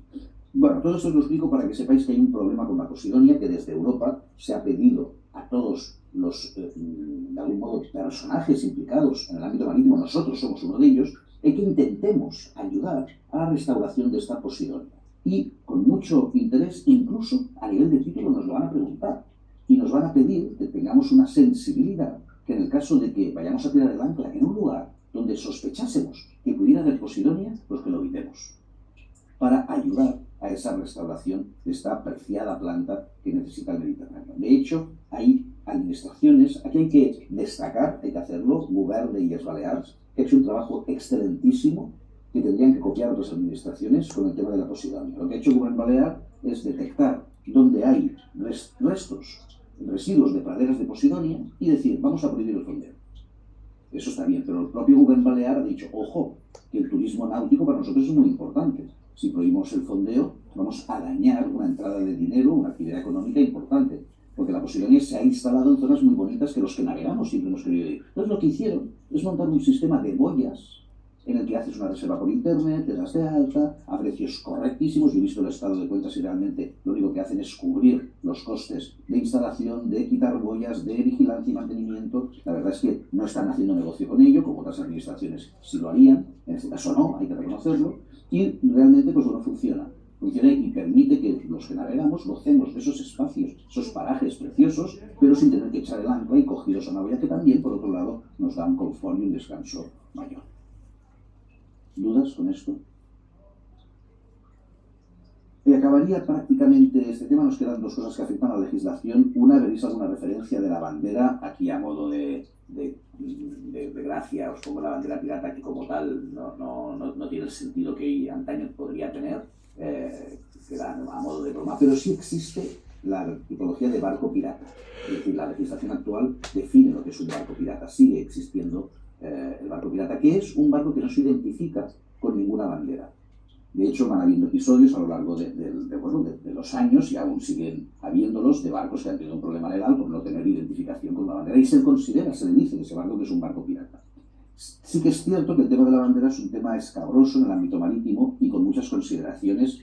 Bueno, todo esto os lo explico para que sepáis que hay un problema con la Posidonia, que desde Europa se ha pedido a todos los, de algún modo, personajes implicados en el ámbito marítimo, nosotros somos uno de ellos, que intentemos ayudar a la restauración de esta Posidonia. Y con mucho interés, incluso a nivel de título, nos lo van a preguntar y nos van a pedir que tengamos una sensibilidad, que en el caso de que vayamos a tirar el ancla en un lugar donde sospechásemos que pudiera haber Posidonia, pues que lo evitemos, para ayudar a esa restauración de esta preciada planta que necesita el Mediterráneo. De hecho, hay administraciones, aquí hay que destacar, hay que hacerlo, Govern de Illes Balears, que ha hecho un trabajo excelentísimo que tendrían que copiar otras administraciones con el tema de la Posidonia. Lo que ha hecho Govern Balear es detectar dónde hay residuos de praderas de Posidonia y decir, vamos a prohibir el fondeo. Eso está bien, pero el propio Govern Balear ha dicho, ojo, que el turismo náutico para nosotros es muy importante. Si prohibimos el fondeo, vamos a dañar una entrada de dinero, una actividad económica importante, porque la Posidonia se ha instalado en zonas muy bonitas que los que navegamos siempre hemos querido ir. Entonces lo que hicieron es montar un sistema de boyas en el que haces una reserva por internet, te das de alta, a precios correctísimos. Yo he visto el estado de cuentas y realmente lo único que hacen es cubrir los costes de instalación, de quitar boyas, de vigilancia y mantenimiento. La verdad es que no están haciendo negocio con ello, como otras administraciones sí lo harían, en este caso no, hay que reconocerlo, y realmente pues bueno, funciona y permite que los que navegamos gocemos de esos espacios, esos parajes preciosos, pero sin tener que echar el ancla y cogidos a una boya que también, por otro lado, nos da un confort y un descanso mayor. ¿Dudas con esto? Y acabaría prácticamente este tema. Nos quedan dos cosas que afectan a la legislación. Una, veréis alguna referencia de la bandera, aquí a modo de gracia, os pongo la bandera pirata, que como tal no tiene el sentido que antaño podría tener, que era a modo de broma, pero sí existe la tipología de barco pirata. Es decir, la legislación actual define lo que es un barco pirata. Sigue existiendo el barco pirata, que es un barco que no se identifica con ninguna bandera. De hecho, van habiendo episodios a lo largo de los años, y aún siguen habiéndolos, de barcos que han tenido un problema legal por no tener identificación con una bandera, y se le dice de ese barco que es un barco pirata. Sí que es cierto que el tema de la bandera es un tema escabroso en el ámbito marítimo y con muchas consideraciones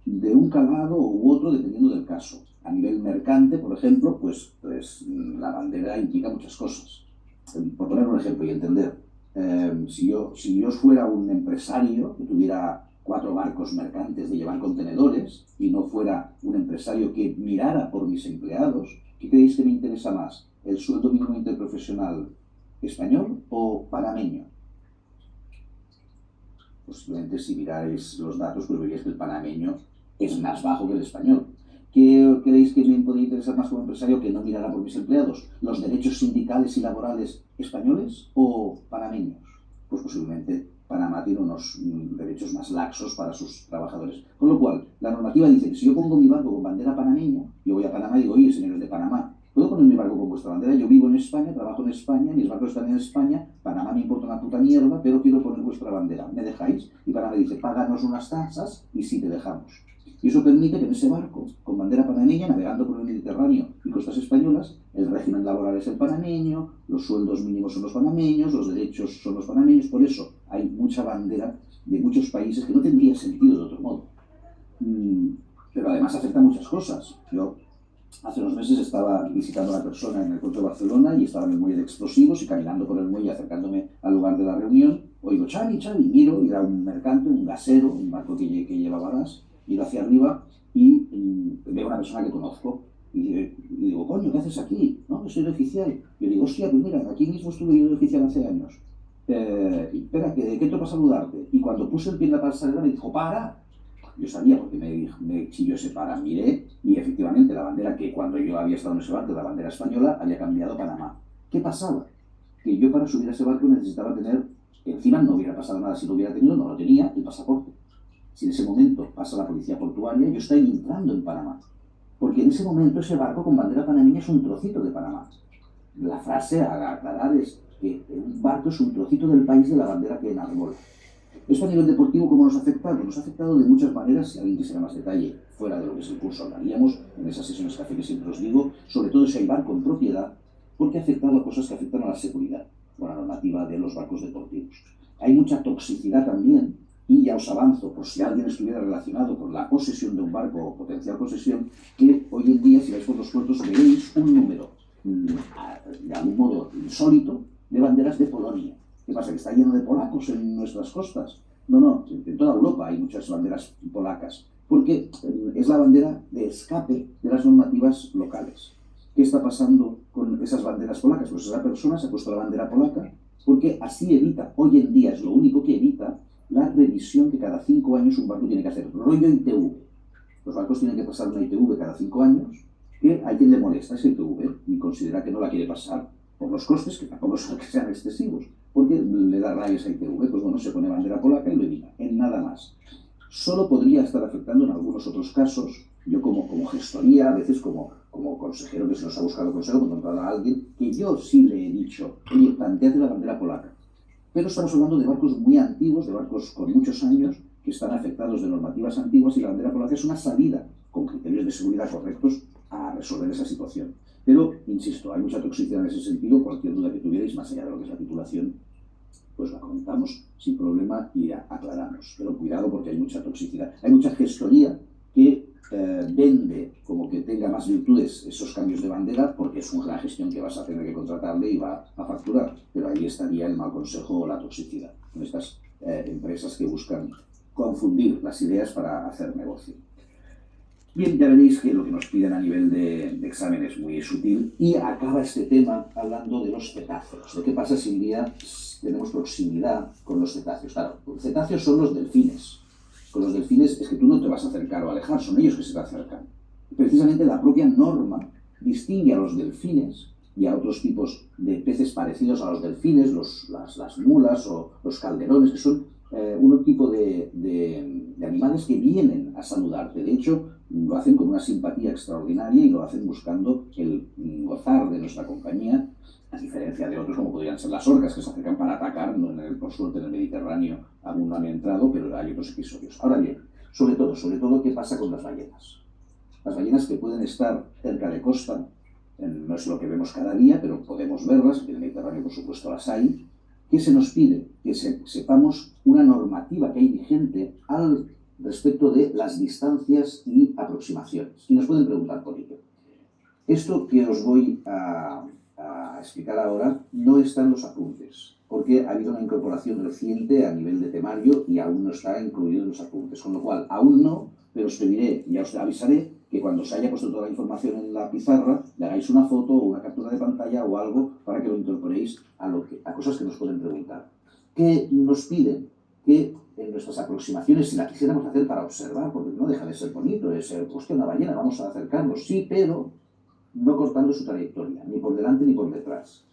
de un calado u otro dependiendo del caso. A nivel mercante, por ejemplo, pues la bandera implica muchas cosas. Por poner un ejemplo y entender, si yo fuera un empresario que tuviera 4 barcos mercantes de llevar contenedores y no fuera un empresario que mirara por mis empleados, ¿qué creéis que me interesa más? ¿El sueldo mínimo interprofesional español o panameño? posiblemente si miráis los datos, pues veréis que el panameño es más bajo que el español. ¿Qué creéis que me podría interesar más como empresario que no mirara por mis empleados? ¿Los derechos sindicales y laborales españoles o panameños? Pues posiblemente Panamá tiene unos derechos más laxos para sus trabajadores. Con lo cual, la normativa dice que si yo pongo mi barco con bandera panameña, yo voy a Panamá y digo, oye, señores de Panamá, ¿puedo poner mi barco con vuestra bandera? Yo vivo en España, trabajo en España, mis barcos están en España, Panamá me importa una puta mierda, pero quiero poner vuestra bandera. ¿Me dejáis? Y Panamá dice, páganos unas tasas y sí te dejamos. Y eso permite que en ese barco, con bandera panameña, navegando por el Mediterráneo y costas españolas, el régimen laboral es el panameño, los sueldos mínimos son los panameños, los derechos son los panameños. Por eso hay mucha bandera de muchos países que no tendría sentido de otro modo. Pero además afecta a muchas cosas. Yo hace unos meses estaba visitando a una persona en el puerto de Barcelona y estaba en el muelle de explosivos y caminando por el muelle acercándome al lugar de la reunión, oigo, Xavi, miro, y era un mercante, un gasero, un barco que llevaba gas. Miro hacia arriba y veo a una persona que conozco y digo, coño, ¿qué haces aquí? No, que soy de oficial. Y le digo, hostia, pues mira, aquí mismo estuve yo de oficial hace años. Espera, ¿qué te pasa a saludarte? Y cuando puse el pie en la pasarela me dijo, para. Yo sabía porque me chilló ese para, miré y efectivamente la bandera que cuando yo había estado en ese barco, la bandera española, había cambiado a Panamá. ¿Qué pasaba? Que yo para subir a ese barco necesitaba tener, encima no hubiera pasado nada si lo hubiera tenido, no lo tenía, el pasaporte. Si en ese momento pasa la policía portuaria, yo estoy entrando en Panamá. Porque en ese momento ese barco con bandera panameña es un trocito de Panamá. La frase a aclarar es que un barco es un trocito del país de la bandera que enarbola. Esto a nivel deportivo, ¿cómo nos ha afectado? Nos ha afectado de muchas maneras. Si alguien quisiera más detalle, fuera de lo que es el curso, hablaríamos en esas sesiones café que siempre os digo, sobre todo si hay barco en propiedad, porque ha afectado a cosas que afectan a la seguridad, con la normativa de los barcos deportivos. Hay mucha toxicidad también. Y ya os avanzo, por si alguien estuviera relacionado con la posesión de un barco o potencial posesión, que hoy en día, si vais por los puertos, veréis un número, de algún modo insólito, de banderas de Polonia. ¿Qué pasa? ¿Que está lleno de polacos en nuestras costas? No, en toda Europa hay muchas banderas polacas, porque es la bandera de escape de las normativas locales. ¿Qué está pasando con esas banderas polacas? Pues esa persona se ha puesto la bandera polaca porque así evita, hoy en día es lo único que evita, la revisión que cada 5 años un barco tiene que hacer, rollo ITV. Los barcos tienen que pasar una ITV cada 5 años, que a quien le molesta esa ITV y considera que no la quiere pasar por los costes, que tampoco son que sean excesivos, porque le da rabia esa ITV, pues bueno, se pone bandera polaca y lo evita, en nada más. Solo podría estar afectando en algunos otros casos, yo como gestoría, a veces como consejero que se nos ha buscado consejo, cuando encontrado a alguien, que yo sí le he dicho, oye, planteate la bandera polaca. Pero estamos hablando de barcos muy antiguos, de barcos con muchos años, que están afectados de normativas antiguas y la bandera polaca es una salida, con criterios de seguridad correctos, a resolver esa situación. Pero, insisto, hay mucha toxicidad en ese sentido, cualquier duda que tuvierais, más allá de lo que es la titulación, pues la comentamos sin problema y aclaramos. Pero cuidado porque hay mucha toxicidad. Hay mucha gestoría que vende como que tenga más virtudes esos cambios de bandera porque es una gestión que vas a tener que contratarle y va a facturar. Pero ahí estaría el mal consejo o la toxicidad. Con estas empresas que buscan confundir las ideas para hacer negocio. Bien, ya veréis que lo que nos piden a nivel de examen es muy sutil y acaba este tema hablando de los cetáceos. ¿De qué pasa si un día tenemos proximidad con los cetáceos? Claro, los cetáceos son los delfines. Con los delfines es que tú no te vas a acercar o alejar, son ellos que se te acercan. Precisamente la propia norma distingue a los delfines y a otros tipos de peces parecidos a los delfines, las mulas o los calderones, que son un tipo de animales que vienen a saludarte. De hecho, lo hacen con una simpatía extraordinaria y lo hacen buscando el gozar de nuestra compañía, a diferencia de otros como podrían ser las orcas, que se acercan para atacar, por suerte en el Mediterráneo aún no han entrado, pero hay otros episodios. Ahora bien, sobre todo, ¿qué pasa con las ballenas? Las ballenas que pueden estar cerca de costa, no es lo que vemos cada día, pero podemos verlas, en el Mediterráneo por supuesto las hay. ¿Qué se nos pide? Que sepamos una normativa que hay vigente al respecto de las distancias y aproximaciones. Y nos pueden preguntar por ello. Esto que os voy a explicar ahora no está en los apuntes, porque ha habido una incorporación reciente a nivel de temario y aún no está incluido en los apuntes, con lo cual aún no, pero os pediré, ya os avisaré, que cuando os haya puesto toda la información en la pizarra, le hagáis una foto o una captura de pantalla o algo para que lo incorporéis a cosas que nos pueden preguntar. ¿Qué nos piden? Que en nuestras aproximaciones, si la quisiéramos hacer para observar, porque no deja de ser bonito, es ser, hostia, una ballena, vamos a acercarnos, sí, pero no cortando su trayectoria, ni por delante ni por detrás.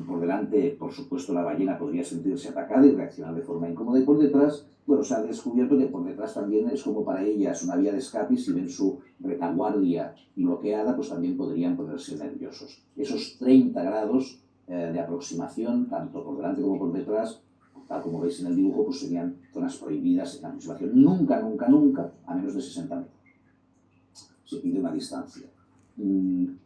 Por delante, por supuesto, la ballena podría sentirse atacada y reaccionar de forma incómoda, y por detrás, bueno, se ha descubierto que por detrás también es como para ellas una vía de escape, y si ven su retaguardia bloqueada, pues también podrían ponerse nerviosos. Esos 30 grados de aproximación, tanto por delante como por detrás, tal como veis en el dibujo, pues serían zonas prohibidas en la aproximación. Nunca, nunca, nunca a menos de 60 metros. Se pide una distancia.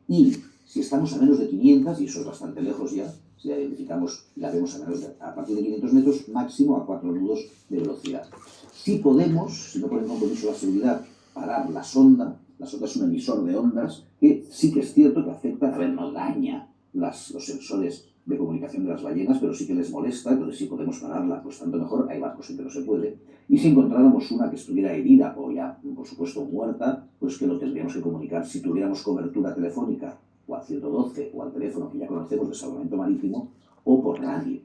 Y si estamos a menos de 500, y eso es bastante lejos ya, si la identificamos y la vemos a partir de 500 metros, máximo a 4 nudos de velocidad. Si podemos, si no ponemos compromiso la seguridad, parar la sonda es un emisor de ondas que sí que es cierto que afecta, a ver, no daña los sensores de comunicación de las ballenas, pero sí que les molesta, entonces si podemos pararla, pues tanto mejor, hay barcos en que no se puede. Y si encontráramos una que estuviera herida o ya, por supuesto, muerta, pues que lo tendríamos que comunicar. Si tuviéramos cobertura telefónica, o al 112, o al teléfono que ya conocemos de salvamento marítimo, o por radio.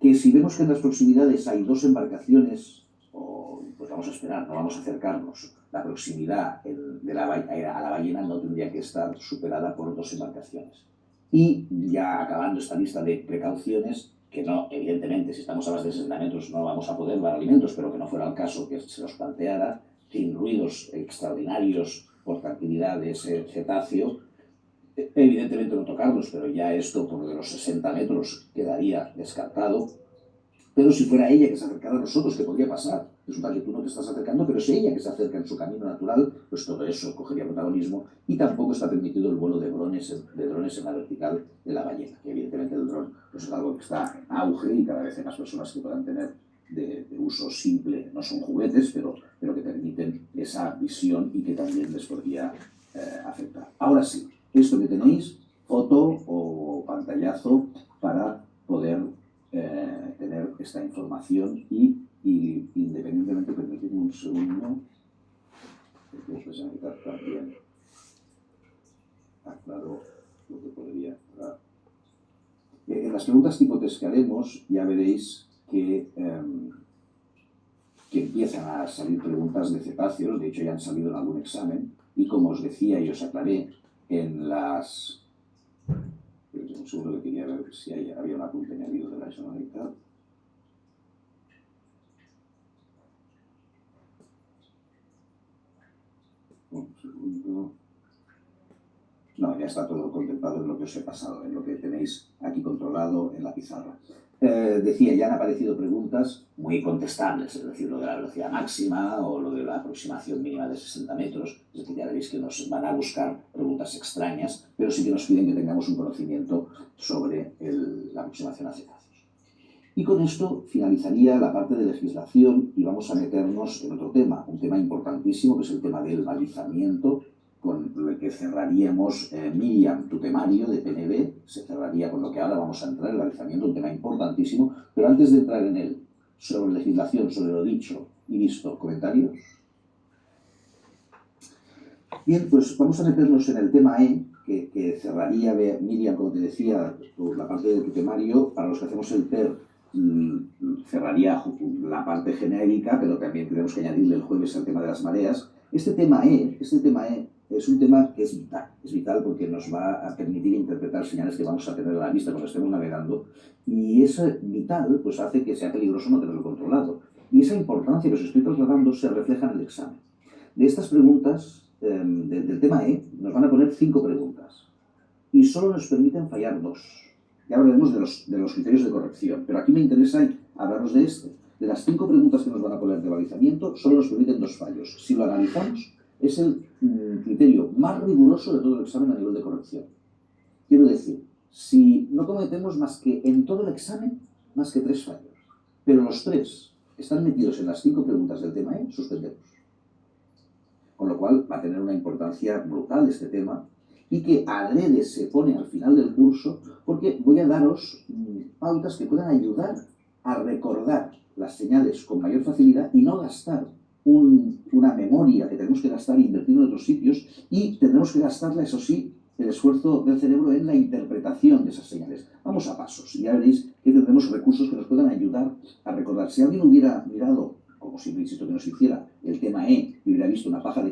Que si vemos que en las proximidades hay 2 embarcaciones, pues vamos a esperar, no vamos a acercarnos. La proximidad a la ballena no tendría que estar superada por 2 embarcaciones. Y ya acabando esta lista de precauciones, que no, evidentemente, si estamos a más de 60 metros no vamos a poder dar alimentos, pero que no fuera el caso que se nos planteara, sin ruidos extraordinarios por tranquilidad de ese cetáceo, evidentemente no tocarlos, pero ya esto por de los 60 metros quedaría descartado. Pero si fuera ella que se acercara a nosotros, ¿qué podría pasar? Resulta que tú no te estás acercando, pero es ella que se acerca en su camino natural, pues todo eso cogería protagonismo, y tampoco está permitido el vuelo de drones en la vertical de la ballena, que evidentemente el dron pues es algo que está en auge y cada vez hay más personas que puedan tener de uso simple, no son juguetes, pero que permiten esa visión y que también les podría afectar. Ahora sí, esto que tenéis, foto o pantallazo para poder tener esta información y independientemente, permitidme un segundo, porque después también aclaro lo que podría dar. En las preguntas tipo test que haremos ya veréis que empiezan a salir preguntas de cetáceos, de hecho ya han salido en algún examen, y como os decía y os aclaré en las... Un segundo que quería ver si había un apunte añadido de la Generalitat. Un segundo. No, ya está todo contemplado en lo que os he pasado, en lo que tenéis aquí controlado en la pizarra. Decía, ya han aparecido preguntas muy contestables, es decir, lo de la velocidad máxima o lo de la aproximación mínima de 60 metros. Es decir, ya veréis que nos van a buscar preguntas extrañas, pero sí que nos piden que tengamos un conocimiento sobre la aproximación a cetáceos. Y con esto finalizaría la parte de legislación y vamos a meternos en otro tema, un tema importantísimo, que es el tema del balizamiento, con lo que cerraríamos Miriam, tu temario de PNB, se cerraría con lo que ahora vamos a entrar, el balizamiento, un tema importantísimo, pero antes de entrar en él, sobre legislación, sobre lo dicho y visto, ¿comentarios? Bien, pues vamos a meternos en el tema E, que cerraría Miriam, como te decía, la parte de tu temario. Para los que hacemos el PER, cerraría la parte genérica, pero también tenemos que añadirle el jueves el tema de las mareas. Este tema E es un tema que es vital porque nos va a permitir interpretar señales que vamos a tener a la vista cuando estemos navegando, y eso vital pues hace que sea peligroso no tenerlo controlado. Y esa importancia que os estoy trasladando se refleja en el examen. De estas preguntas, del tema E, nos van a poner 5 preguntas y solo nos permiten fallar 2. Ya hablaremos de los criterios de corrección, pero aquí me interesa hablaros de este. De las 5 preguntas que nos van a poner de balizamiento, solo nos permiten 2 fallos. Si lo analizamos, es el criterio más riguroso de todo el examen a nivel de corrección. Quiero decir, si no cometemos más que en todo el examen, más que 3 fallos, pero los 3 están metidos en las 5 preguntas del tema E, suspendemos. Con lo cual va a tener una importancia brutal este tema y que adrede se pone al final del curso porque voy a daros pautas que puedan ayudar a recordar las señales con mayor facilidad y no gastar una memoria que tenemos que gastar e invertir en otros sitios, y tendremos que gastarla, eso sí, el esfuerzo del cerebro en la interpretación de esas señales. Vamos a pasos, y ya veréis que tendremos recursos que nos puedan ayudar a recordar. Si alguien hubiera mirado, como siempre insisto que nos hiciera, el tema E y hubiera visto una página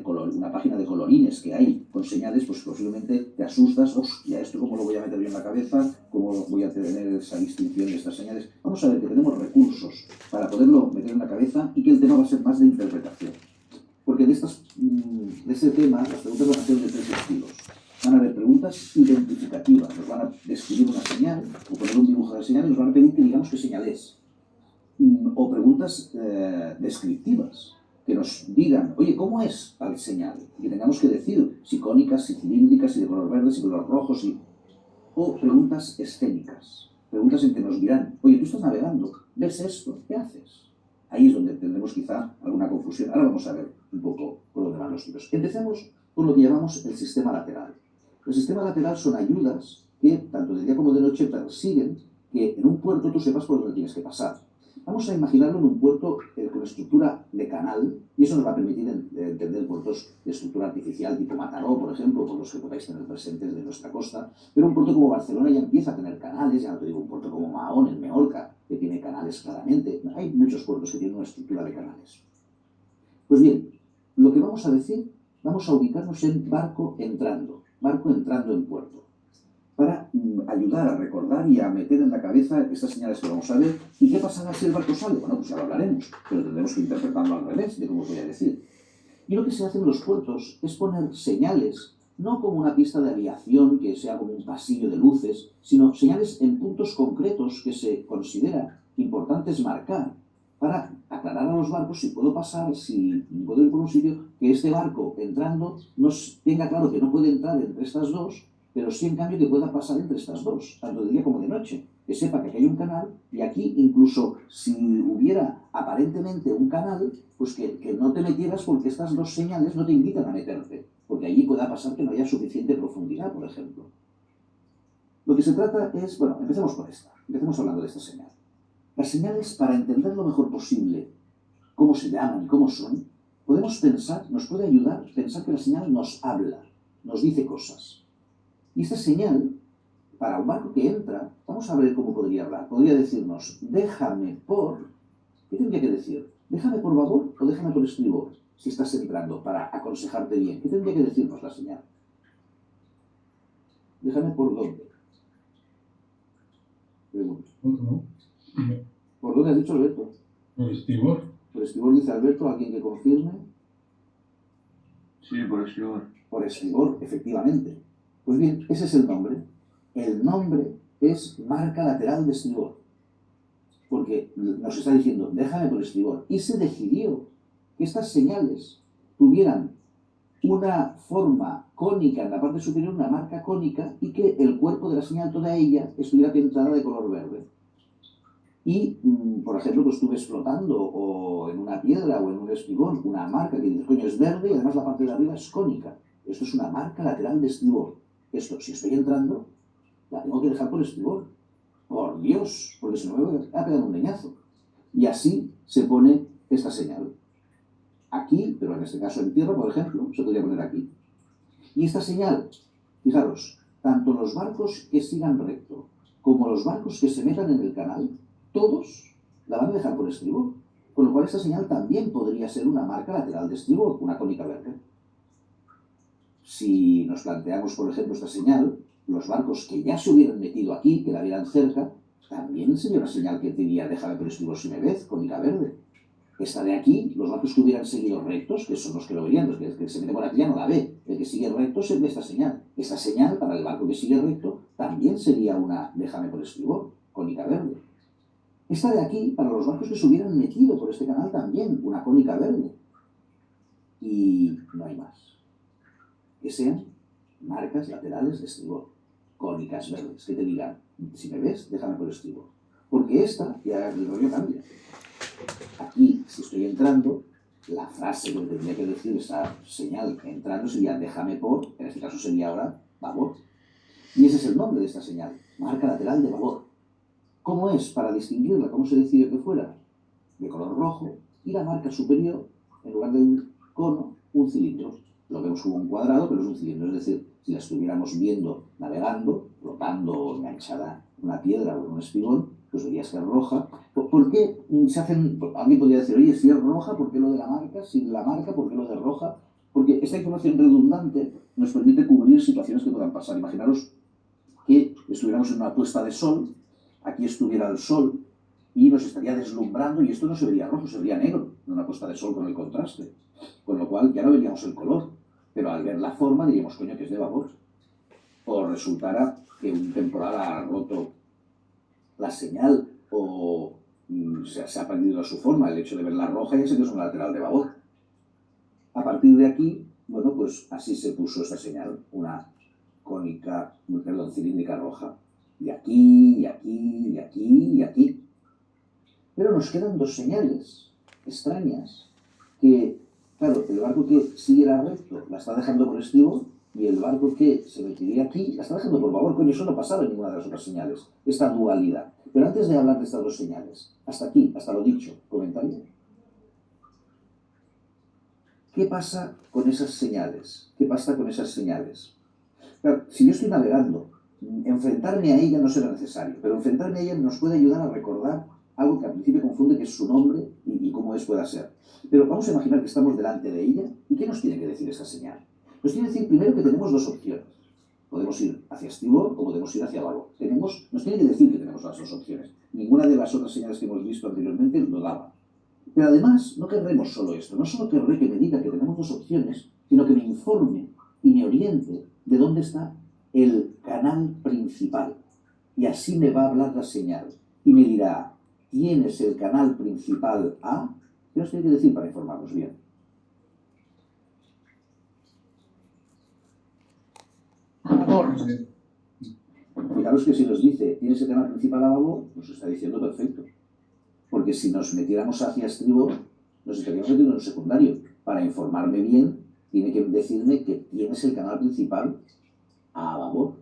de colorines que hay con señales, pues posiblemente te asustas, hostia, ¿esto cómo lo voy a meter yo en la cabeza? ¿Cómo voy a tener esa distinción de estas señales? Vamos a ver que tenemos recursos para poderlo meter en la cabeza y que el tema va a ser más de interpretación. Porque de este tema, las preguntas van a ser de tres estilos. Van a haber preguntas identificativas, nos van a describir una señal o poner un dibujo de la señal y nos van a pedir que digamos qué señal es. O preguntas descriptivas, que nos digan, oye, ¿cómo es tal señal? Y que tengamos que decir si cónicas, si cilíndricas, si de color verde, si de color rojo, si... O preguntas escénicas, preguntas en que nos dirán, oye, tú estás navegando, ¿ves esto? ¿Qué haces? Ahí es donde tendremos quizá alguna confusión. Ahora vamos a ver un poco por dónde van los tiros. Empecemos por lo que llamamos el sistema lateral. El sistema lateral son ayudas que, tanto de día como de noche, persiguen que en un puerto tú sepas por dónde tienes que pasar. Vamos a imaginarlo en un puerto con estructura de canal, y eso nos va a permitir entender puertos de estructura artificial tipo Mataró, por ejemplo, por los que podáis tener presentes de nuestra costa. Pero un puerto como Barcelona ya empieza a tener canales, ya no te digo un puerto como Mahón, en Meolca, que tiene canales claramente. Hay muchos puertos que tienen una estructura de canales. Pues bien, lo que vamos a decir, vamos a ubicarnos en barco entrando en puerto, para ayudar a recordar y a meter en la cabeza estas señales que vamos a ver. ¿Y qué pasará si el barco sale? Bueno, pues ya lo hablaremos, pero tendremos que interpretarlo al revés de cómo os voy a decir. Y lo que se hace en los puertos es poner señales, no como una pista de aviación que sea como un pasillo de luces, sino señales en puntos concretos que se considera importantes marcar para aclarar a los barcos si puedo pasar, si puedo ir por un sitio, que este barco entrando nos tenga claro que no puede entrar entre estas dos, pero sí en cambio que pueda pasar entre estas dos, tanto de día como de noche, que sepa que aquí hay un canal y aquí incluso si hubiera aparentemente un canal, pues que no te metieras porque estas dos señales no te invitan a meterte, porque allí pueda pasar que no haya suficiente profundidad, por ejemplo. Lo que se trata es, bueno, empecemos por esta, empecemos hablando de esta señal. Las señales, para entender lo mejor posible cómo se llaman y cómo son, podemos pensar, nos puede ayudar pensar que la señal nos habla, nos dice cosas. Y esta señal, para un barco que entra, vamos a ver cómo podría hablar. Podría decirnos, déjame por... ¿Qué tendría que decir? ¿Déjame por babor o déjame por estribor? Si estás entrando, para aconsejarte bien. ¿Qué tendría que decirnos la señal? ¿Déjame por dónde? Pregunto. ¿No? ¿Por dónde has dicho, Alberto? Por estribor. Por estribor dice Alberto, ¿alguien que confirme? Sí, por estribor. Por estribor, efectivamente. Pues bien, ese es el nombre. El nombre es marca lateral de estribor. Porque nos está diciendo, déjame por estribor. Y se decidió que estas señales tuvieran una forma cónica en la parte superior, una marca cónica, y que el cuerpo de la señal, toda ella, estuviera pintada de color verde. Y, por ejemplo, pues tú ves flotando o en una piedra o en un estribor una marca que dices, coño, es verde y además la parte de arriba es cónica. Esto es una marca lateral de estribor. Esto, si estoy entrando, la tengo que dejar por estribor. Por Dios, porque si no me voy a pegar un leñazo. Y así se pone esta señal. Aquí, pero en este caso en tierra, por ejemplo, se podría poner aquí. Y esta señal, fijaros, tanto los barcos que sigan recto como los barcos que se metan en el canal, todos la van a dejar por estribor. Con lo cual esta señal también podría ser una marca lateral de estribor, una cónica verde. Si nos planteamos, por ejemplo, esta señal, los barcos que ya se hubieran metido aquí, que la vieran cerca, también sería una señal que diría, déjame por estribor si me ves, cónica verde. Esta de aquí, los barcos que hubieran seguido rectos, que son los que lo verían, los que se mete por aquí ya no la ve. El que sigue recto se ve esta señal. Esta señal, para el barco que sigue recto, también sería una déjame por estribor, cónica verde. Esta de aquí, para los barcos que se hubieran metido por este canal, también una cónica verde. Y no hay más. Que sean marcas laterales de estribor, cónicas verdes, que te digan, si me ves, déjame por estribor. Porque esta, ya el rollo cambia. Aquí, si estoy entrando, la frase que tendría que decir esa señal entrando sería déjame por, en este caso sería ahora babor. Y ese es el nombre de esta señal, marca lateral de babor. ¿Cómo es para distinguirla? ¿Cómo se decidió que fuera? De color rojo y la marca superior, en lugar de un cono, un cilindro. Lo vemos como un cuadrado, pero es un cilindro. Es decir, si la estuviéramos viendo navegando, flotando o enganchada en una piedra o en un espigón, pues verías que es roja. ¿Por qué se hacen? Alguien podría decir, oye, si es roja, ¿por qué lo de la marca? Si la marca, ¿por qué lo de roja? Porque esta información redundante nos permite cubrir situaciones que puedan pasar. Imaginaros que estuviéramos en una puesta de sol, aquí estuviera el sol y nos estaría deslumbrando y esto no se vería rojo, se vería negro en una puesta de sol con el contraste. Con lo cual ya no veríamos el color, pero al ver la forma diríamos, coño, que es de vapor. O resultara que un temporal ha roto la señal o se ha perdido su forma. El hecho de verla roja ya sé que es un lateral de vapor. A partir de aquí, bueno, pues así se puso esta señal, una cilíndrica roja. Y aquí, y aquí, y aquí, y aquí. Pero nos quedan dos señales extrañas que, claro, el barco que siguiera recto la está dejando por estribor y el barco que se metiría aquí la está dejando por babor. Coño, eso no pasaba en ninguna de las otras señales, esta dualidad. Pero antes de hablar de estas dos señales, hasta aquí, hasta lo dicho, comentario. ¿Qué pasa con esas señales? ¿Qué pasa con esas señales? Claro, si yo estoy navegando, enfrentarme a ella no será necesario, pero enfrentarme a ella nos puede ayudar a recordar algo que al principio confunde, que es su nombre y cómo pueda ser. Pero vamos a imaginar que estamos delante de ella. ¿Y qué nos tiene que decir esa señal? Nos tiene que decir primero que tenemos dos opciones. Podemos ir hacia estribor o podemos ir hacia babor. Nos tiene que decir que tenemos las dos opciones. Ninguna de las otras señales que hemos visto anteriormente lo daba. Pero además, no querremos solo esto. No solo querré que me diga que tenemos dos opciones, sino que me informe y me oriente de dónde está el canal principal. Y así me va a hablar la señal. Y me dirá, ¿tienes el canal principal A? ¿Qué nos tiene que decir para informarnos bien? A favor. Fijaros que si nos dice, ¿tienes el canal principal a babor? Nos está diciendo perfecto. Porque si nos metiéramos hacia estribor, nos estaríamos metiendo en un secundario. Para informarme bien, tiene que decirme que tienes el canal principal a babor.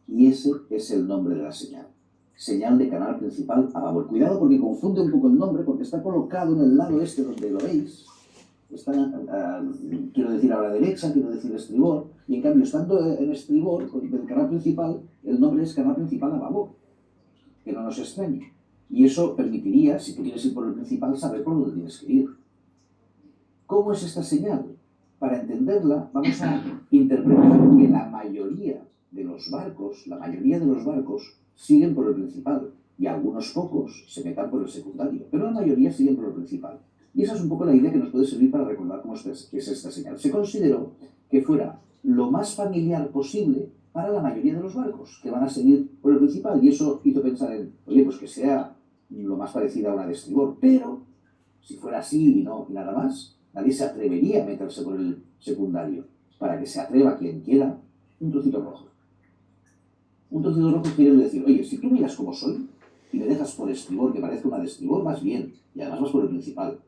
Y ese es el nombre de la señal. Señal de canal principal a babor. Cuidado porque confunde un poco el nombre, porque está colocado en el lado este donde lo veis. Está, quiero decir a la derecha, quiero decir estribor. Y en cambio, estando en estribor, del canal principal, el nombre es canal principal a babor. Que no nos extrañe. Y eso permitiría, si tú quieres ir por el principal, saber por dónde tienes que ir. ¿Cómo es esta señal? Para entenderla, vamos a interpretar que la mayoría de los barcos siguen por el principal y algunos pocos se metan por el secundario, pero la mayoría siguen por el principal. Y esa es un poco la idea que nos puede servir para recordar qué es esta señal. Se consideró que fuera lo más familiar posible para la mayoría de los barcos, que van a seguir por el principal, y eso hizo pensar en, oye, pues que sea lo más parecido a una de estribor, pero si fuera así y nada más, nadie se atrevería a meterse por el secundario. Para que se atreva quien quiera, un trocito rojo. Un trocito rojo quiere decir, oye, si tú miras como soy y me dejas por estribor, que parezca una de estribor, vas bien, y además vas por el principal.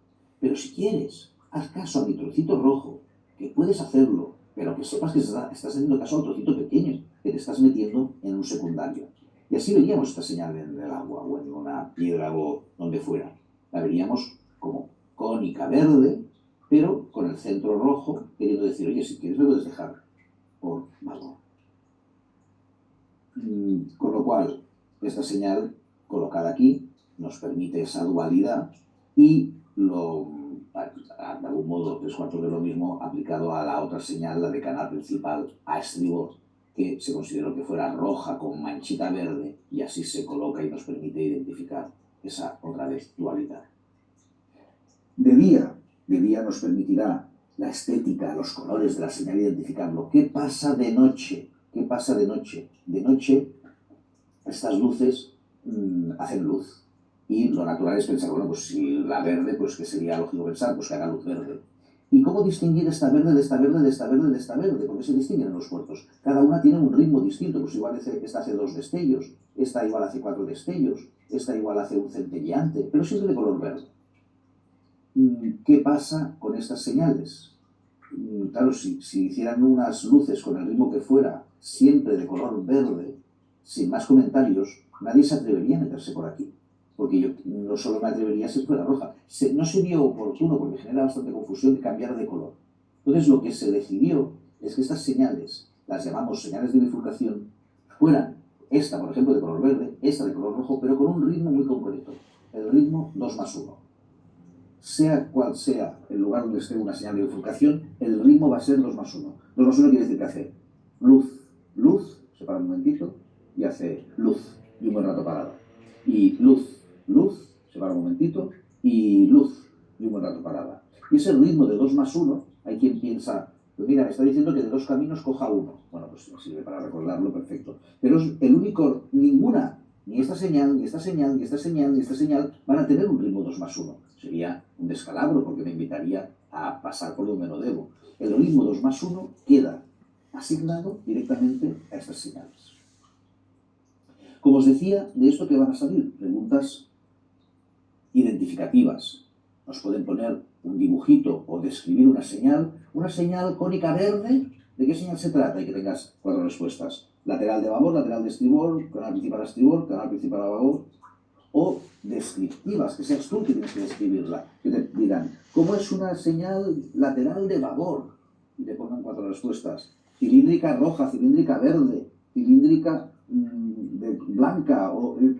Pero si quieres, haz caso a mi trocito rojo, que puedes hacerlo, pero que sepas que estás haciendo caso al trocito pequeño, que te estás metiendo en un secundario. Y así veríamos esta señal en el agua o en una piedra o donde fuera. La veríamos como cónica verde, pero con el centro rojo, queriendo decir, oye, si quieres me puedes dejar por babor. Con lo cual, esta señal colocada aquí nos permite esa dualidad y de algún modo, 3/4 de lo mismo aplicado a la otra señal, la de canal principal a estribor, que se consideró que fuera roja con manchita verde y así se coloca y nos permite identificar esa otra vez dualidad. De día nos permitirá la estética, los colores de la señal identificarlo. ¿Qué pasa de noche? ¿Qué pasa de noche? De noche estas luces hacen luz. Y lo natural es pensar, bueno, pues si la verde, pues que sería lógico pensar, pues que haga luz verde. ¿Y cómo distinguir esta verde de esta verde, de esta verde, de esta verde? ¿Por qué se distinguen en los puertos? Cada una tiene un ritmo distinto, pues igual esta hace 2 destellos, esta igual hace 4 destellos, esta igual hace un centelleante, pero siempre de color verde. ¿Qué pasa con estas señales? Claro, si hicieran unas luces con el ritmo que fuera, siempre de color verde, sin más comentarios, nadie se atrevería a meterse por aquí. Porque yo no solo me atrevería si fuera roja. No sería oportuno, porque genera bastante confusión, de cambiar de color. Entonces lo que se decidió es que estas señales, las llamamos señales de bifurcación, fueran esta, por ejemplo, de color verde, esta de color rojo, pero con un ritmo muy concreto. El ritmo 2+1. Sea cual sea el lugar donde esté una señal de bifurcación, el ritmo va a ser 2+1. 2+1 quiere decir que hace luz, luz, se para un momentito, y hace luz, y un buen rato parado. Y luz, luz, se para un momentito, y luz, y un buen rato parada. Y ese ritmo de 2+1, hay quien piensa, pues mira, me está diciendo que de 2 caminos coja uno. Bueno, pues sirve para recordarlo, perfecto. Pero es el único, ninguna, ni esta señal, ni esta señal, ni esta señal, ni esta señal, van a tener un ritmo 2+1. Sería un descalabro porque me invitaría a pasar por donde no debo. El ritmo 2+1 queda asignado directamente a estas señales. Como os decía, de esto que van a salir preguntas identificativas. Nos pueden poner un dibujito o describir una señal cónica verde. ¿De qué señal se trata? Y que tengas 4 respuestas. Lateral de babor, lateral de estribor, canal principal a estribor, canal principal a babor. O descriptivas, que seas tú que tienes que describirla. Que te digan, ¿cómo es una señal lateral de babor? Y te pongan 4 respuestas. Cilíndrica roja, cilíndrica verde, cilíndrica blanca, o el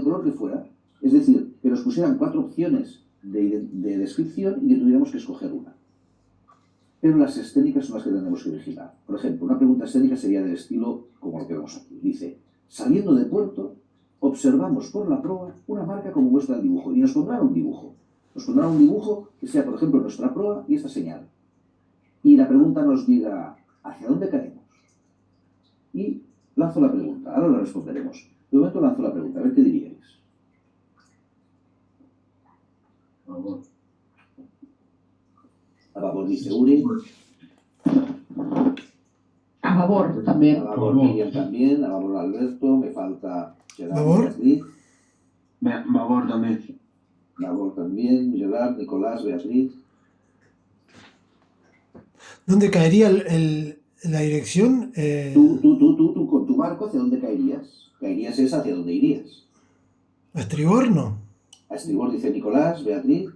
color que fuera. Es decir, que nos pusieran 4 opciones de descripción y que tuviéramos que escoger una. Pero las escénicas son las que tenemos que vigilar. Por ejemplo, una pregunta escénica sería del estilo como lo que vemos aquí. Dice, saliendo de puerto, observamos por la proa una marca como muestra el dibujo. Y nos pondrán un dibujo. Nos pondrán un dibujo que sea, por ejemplo, nuestra proa y esta señal. Y la pregunta nos diga, ¿hacia dónde caemos? Y lanzo la pregunta. Ahora la responderemos. De momento lanzo la pregunta. A ver qué diríais. A babor dice Uri. A favor también. A babor Miriam también. A babor Alberto. Me falta Gerard. ¿Babor? Beatriz. Babor también. Babor también. Gerard, Nicolás, Beatriz. ¿Dónde caería la dirección? Tú con tu barco, ¿hacia dónde caerías? Caerías es hacia dónde irías. ¿A estribor no? A estribor dice Nicolás, Beatriz.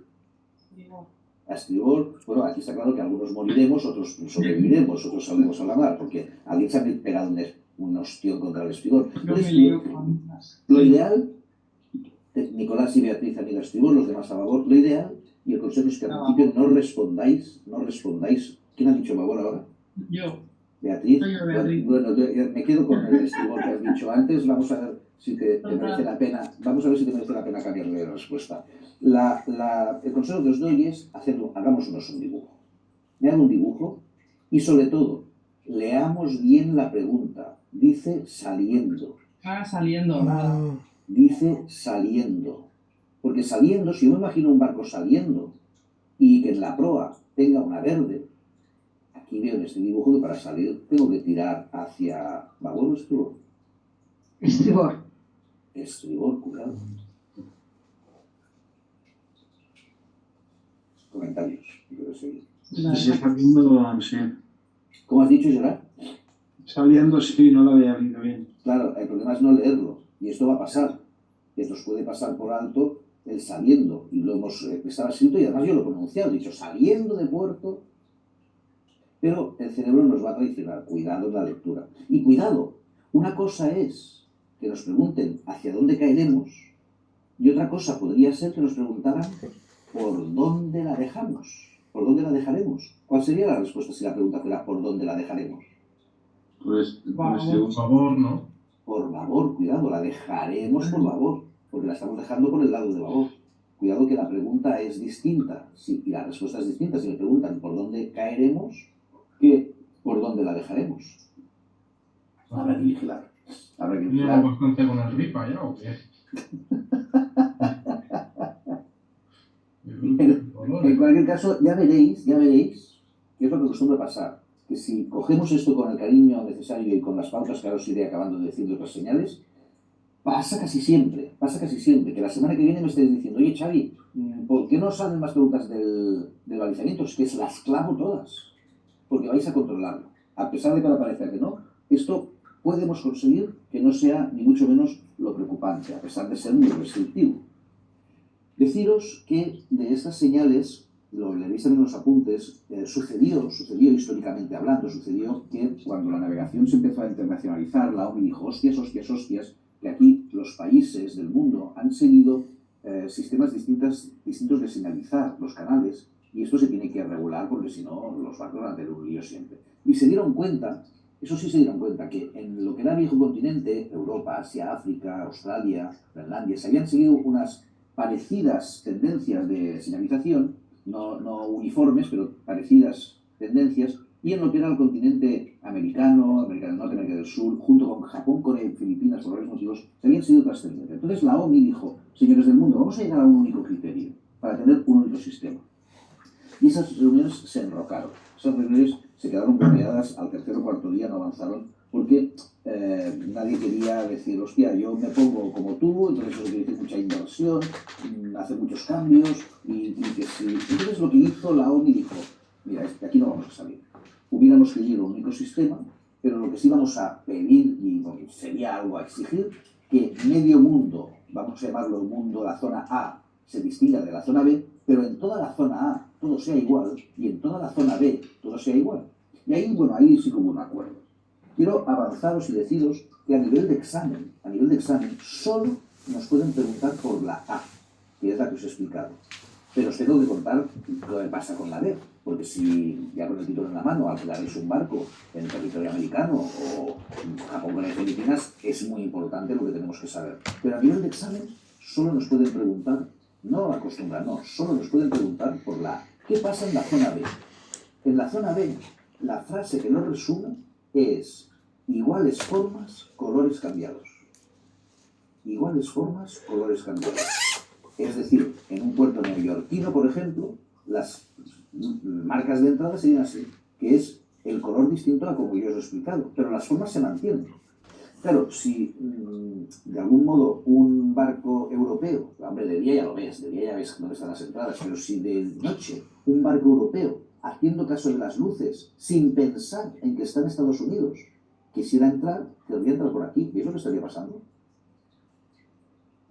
A estribor, bueno, aquí está claro que algunos moriremos, otros sobreviviremos, otros saldremos a la mar, porque alguien se ha pegado un ostión contra el estribor. Entonces, lo ideal, Nicolás y Beatriz han ido a estribor, los demás a babor, lo ideal, y el consejo es que al principio no respondáis. ¿Quién ha dicho babor ahora? Yo. Beatriz. Soy yo, Beatriz. Bueno, me quedo con el estribor que has dicho antes. Vamos a ver si te merece la pena. Vamos a ver si te merece la pena cambiarle de respuesta. El consejo que os doy es hagámonos un dibujo. Me hago un dibujo y sobre todo leamos bien la pregunta. Dice saliendo. Saliendo, nada. Dice saliendo. Porque saliendo, si yo me imagino un barco saliendo y que en la proa tenga una verde, aquí veo en este dibujo que para salir tengo que tirar hacia babor o estribor. Estribor. Estribor, cuidado. Comentarios. Sí, saliendo, sí. ¿Cómo has dicho, Gerard? Saliendo, sí, no lo había leído bien. Claro, el problema es no leerlo. Y esto va a pasar. Que nos puede pasar por alto el saliendo. Y lo estaba escrito y además yo lo he pronunciado. He dicho saliendo de puerto. Pero el cerebro nos va a traicionar. Cuidado en la lectura. Y cuidado, una cosa es que nos pregunten hacia dónde caeremos y otra cosa podría ser que nos preguntaran por dónde la dejamos. ¿Por dónde la dejaremos? ¿Cuál sería la respuesta si la pregunta fuera por dónde la dejaremos? Pues, Por favor, ¿no? Por babor, cuidado, la dejaremos por babor, porque la estamos dejando por el lado de babor. Cuidado que la pregunta es distinta, sí, y la respuesta es distinta. Si me preguntan por dónde caeremos, que por dónde la dejaremos. Habrá que vigilar. Habrá que vigilar. ¿Llevo bastante con el ripa ya o qué? En cualquier caso, ya veréis qué es lo que acostumbra pasar. Que si cogemos esto con el cariño necesario y con las pautas que ahora os iré acabando de decir de otras señales, pasa casi siempre, que la semana que viene me estéis diciendo, oye Xavi, ¿por qué no salen más preguntas del balizamiento? Es que se las clavo todas, porque vais a controlarlo. A pesar de que ahora parezca que no, esto podemos conseguir que no sea ni mucho menos lo preocupante, a pesar de ser muy restrictivo. Deciros que de estas señales lo leéis en los apuntes, sucedió históricamente hablando, sucedió que cuando la navegación se empezó a internacionalizar, la ONU dijo, hostias, que aquí los países del mundo han seguido sistemas distintos de señalizar los canales, y esto se tiene que regular porque si no los barcos van a tener un lío siempre. Y se dieron cuenta, eso sí se dieron cuenta, que en lo que era el viejo continente, Europa, Asia, África, Australia, Groenlandia, se habían seguido unas parecidas tendencias de señalización, no uniformes, pero parecidas tendencias, y en lo que era el continente americano, América del Norte, América del Sur, junto con Japón, Corea y Filipinas, por varios motivos, se habían seguido otras tendencias. Entonces la ONU dijo, señores del mundo, vamos a llegar a un único criterio, para tener un único sistema. Y esas reuniones se enrocaron. Esas reuniones se quedaron bloqueadas al tercer o cuarto día, no avanzaron, porque nadie quería decir, hostia, yo me pongo como tú, entonces eso quiere decir mucha inversión, hace muchos cambios, y que sí. Entonces lo que hizo la ONU dijo, mira, de aquí no vamos a salir. Hubiéramos querido un único sistema, pero lo que sí vamos a pedir, y sería algo a exigir, que medio mundo, vamos a llamarlo mundo, la zona A, se distinga de la zona B, pero en toda la zona A todo sea igual y en toda la zona B todo sea igual. Y ahí, bueno, ahí sí que hubo un acuerdo. Quiero avanzaros y deciros que a nivel de examen, solo nos pueden preguntar por la A, que es la que os he explicado. Pero os tengo que contar lo que pasa con la B, porque si ya con el título en la mano alquilaréis un barco en territorio americano o Japón con las Filipinas, es muy importante lo que tenemos que saber. Pero a nivel de examen solo nos pueden preguntar, no acostumbran, no, solo nos pueden preguntar por la A. ¿Qué pasa en la zona B? En la zona B, la frase que nos resume es iguales formas, colores cambiados. Iguales formas, colores cambiados. Es decir, en un puerto neoyorquino, por ejemplo, las marcas de entrada serían así, que es el color distinto a como yo os he explicado, pero las formas se mantienen. Claro, si de algún modo un barco europeo, hombre, de día ya ves dónde están las entradas, pero si de noche un barco europeo, haciendo caso de las luces, sin pensar en que está en Estados Unidos, quisiera entrar, querría entrar por aquí, ¿y eso qué estaría pasando?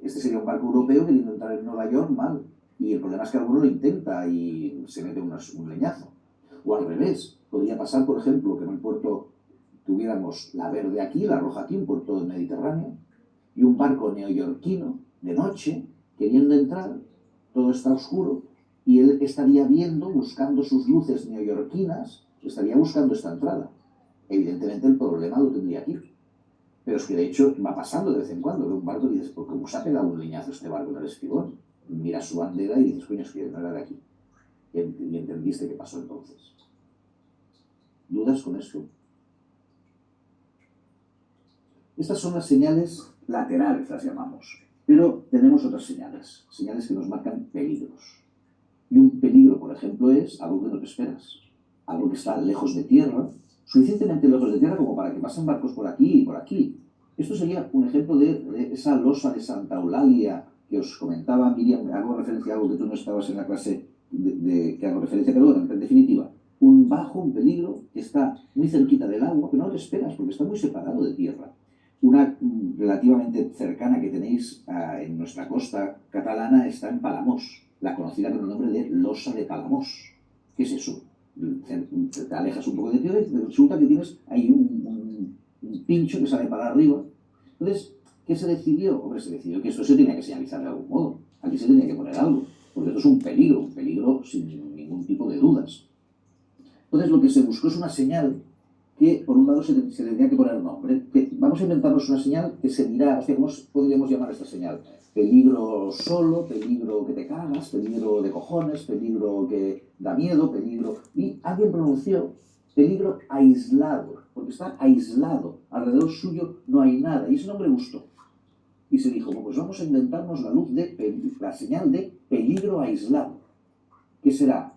Este sería un barco europeo queriendo entrar en Nueva York mal, y el problema es que alguno lo intenta y se mete un leñazo. O al revés, podría pasar, por ejemplo, que en el puerto tuviéramos la verde aquí, la roja aquí, un puerto del Mediterráneo, y un barco neoyorquino de noche queriendo entrar, todo está oscuro, y él estaría viendo, buscando sus luces neoyorquinas, estaría buscando esta entrada. Evidentemente el problema lo tendría aquí. Pero es que de hecho va pasando de vez en cuando, que un barco dices, ¿por cómo se ha pegado un leñazo este barco en el espigón? Miras su bandera y dices, coño, es que no era de aquí. Y entendiste qué pasó entonces. ¿Dudas con esto? Estas son las señales laterales, las llamamos. Pero tenemos otras señales que nos marcan peligros. Y un peligro, por ejemplo, es algo que no te esperas. Algo que está lejos de tierra, suficientemente lejos de tierra como para que pasen barcos por aquí y por aquí. Esto sería un ejemplo de esa losa de Santa Eulalia que os comentaba Miriam. Hago referencia a algo que tú no estabas en la clase que hago referencia, pero bueno, en definitiva, un peligro que está muy cerquita del agua, que no te esperas porque está muy separado de tierra. Una relativamente cercana que tenéis en nuestra costa catalana está en Palamós, la conocida con el nombre de Losa de Palamós. ¿Qué es eso? Te alejas un poco de tierra y resulta que tienes ahí un pincho que sale para arriba. Entonces, ¿qué se decidió? Hombre, se decidió que esto se tenía que señalizar de algún modo. Aquí se tenía que poner algo, porque esto es un peligro sin ningún tipo de dudas. Entonces, lo que se buscó es una señal que, por un lado, se tendría que poner nombre. Vamos a inventarnos una señal que se dirá, o sea, ¿cómo podríamos llamar esta señal? Peligro solo, peligro que te cagas, peligro de cojones, peligro que da miedo, peligro... Y alguien pronunció peligro aislado, porque está aislado, alrededor suyo no hay nada, y ese nombre gustó. Y se dijo, pues vamos a inventarnos la señal de peligro aislado, que será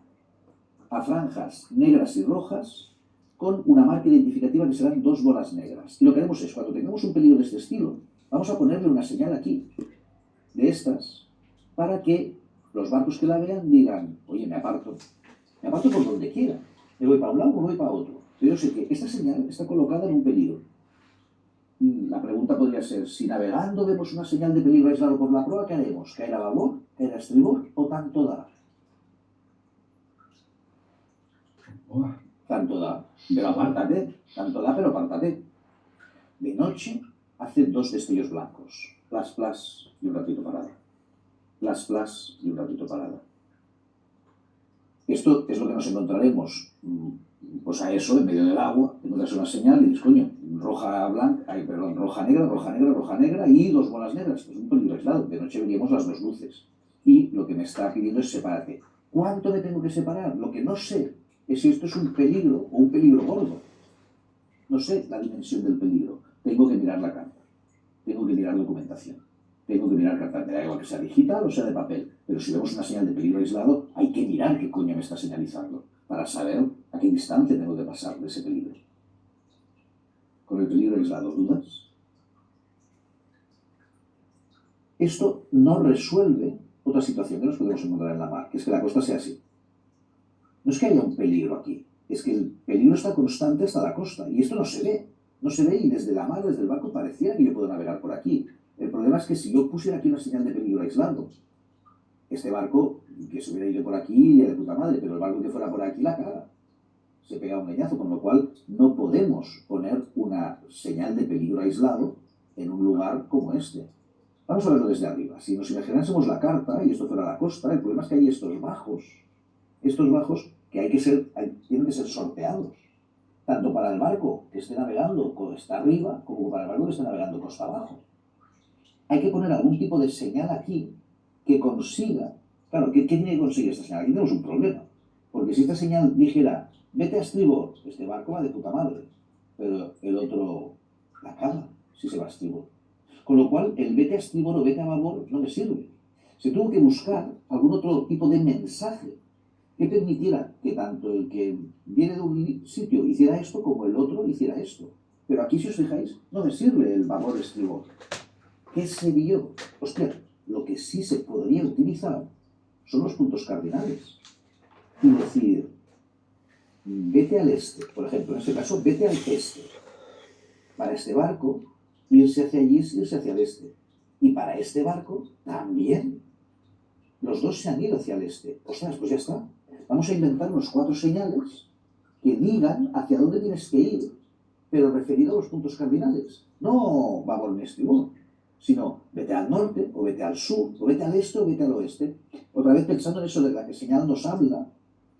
a franjas negras y rojas, con una marca identificativa que serán 2 bolas negras. Y lo que haremos es, cuando tengamos un peligro de este estilo, vamos a ponerle una señal aquí, de estas, para que los barcos que la vean digan, oye, me aparto por donde quiera, me voy para un lado o me voy para otro. Pero yo sé que esta señal está colocada en un peligro. La pregunta podría ser, si navegando vemos una señal de peligro aislado por la proa, ¿qué haremos? ¿Caer a babor, caer a estribor o tanto dar? Joder. Tanto da, pero apártate, tanto da, pero apártate. De noche hace dos destellos blancos, plas, plas y un ratito parada. Plas, plas y un ratito parada. Esto es lo que nos encontraremos, pues a eso, en medio del agua, encuentras una señal y dices, coño, roja, blanca, ay, perdón, roja, negra, roja, negra, roja, negra y dos bolas negras. Esto es un peligro aislado. De noche veríamos las dos luces. Y lo que me está pidiendo es sepárate. ¿Cuánto me tengo que separar? Lo que no sé es si esto es un peligro o un peligro gordo. No sé la dimensión del peligro. Tengo que mirar la carta. Tengo que mirar documentación. Tengo que mirar carta. Me da igual que sea digital o sea de papel. Pero si vemos una señal de peligro aislado, hay que mirar qué coño me está señalizando para saber a qué distancia tengo que pasar de ese peligro. Con el peligro aislado, ¿dudas? Esto no resuelve otra situación que nos podemos encontrar en la mar, que es que la costa sea así. No es que haya un peligro aquí, es que el peligro está constante hasta la costa, y esto no se ve. No se ve y desde la mar, desde el barco, parecía que yo puedo navegar por aquí. El problema es que si yo pusiera aquí una señal de peligro aislado, este barco que se hubiera ido por aquí iría de puta madre, pero el barco que fuera por aquí la caga. Se pega un leñazo, con lo cual no podemos poner una señal de peligro aislado en un lugar como este. Vamos a verlo desde arriba. Si nos imaginásemos la carta y esto fuera la costa, el problema es que hay estos bajos que tienen que ser sorteados, tanto para el barco que esté navegando costa arriba, como para el barco que esté navegando costa abajo. Hay que poner algún tipo de señal aquí que consiga. Claro, ¿qué tiene que conseguir esta señal? Aquí tenemos un problema, porque si esta señal dijera, vete a estribor, este barco va de puta madre, pero el otro la caga si se va a estribor. Con lo cual, el vete a estribor o vete a babor no me sirve. Se tuvo que buscar algún otro tipo de mensaje que permitiera que tanto el que viene de un sitio hiciera esto como el otro hiciera esto. Pero aquí, si os fijáis, no me sirve el babor estribor. ¿Qué sería? Hostia, lo que sí se podría utilizar son los puntos cardinales. Y decir, vete al este, por ejemplo, en este caso, vete al este. Para este barco, irse hacia allí es irse hacia el este. Y para este barco, también. Los dos se han ido hacia el este. Ostras, pues ya está. Vamos a inventarnos 4 señales que digan hacia dónde tienes que ir, pero referido a los puntos cardinales. No babor ni estribor, sino vete al norte, o vete al sur, o vete al este, o vete al oeste. Otra vez pensando en eso de la que señal nos habla,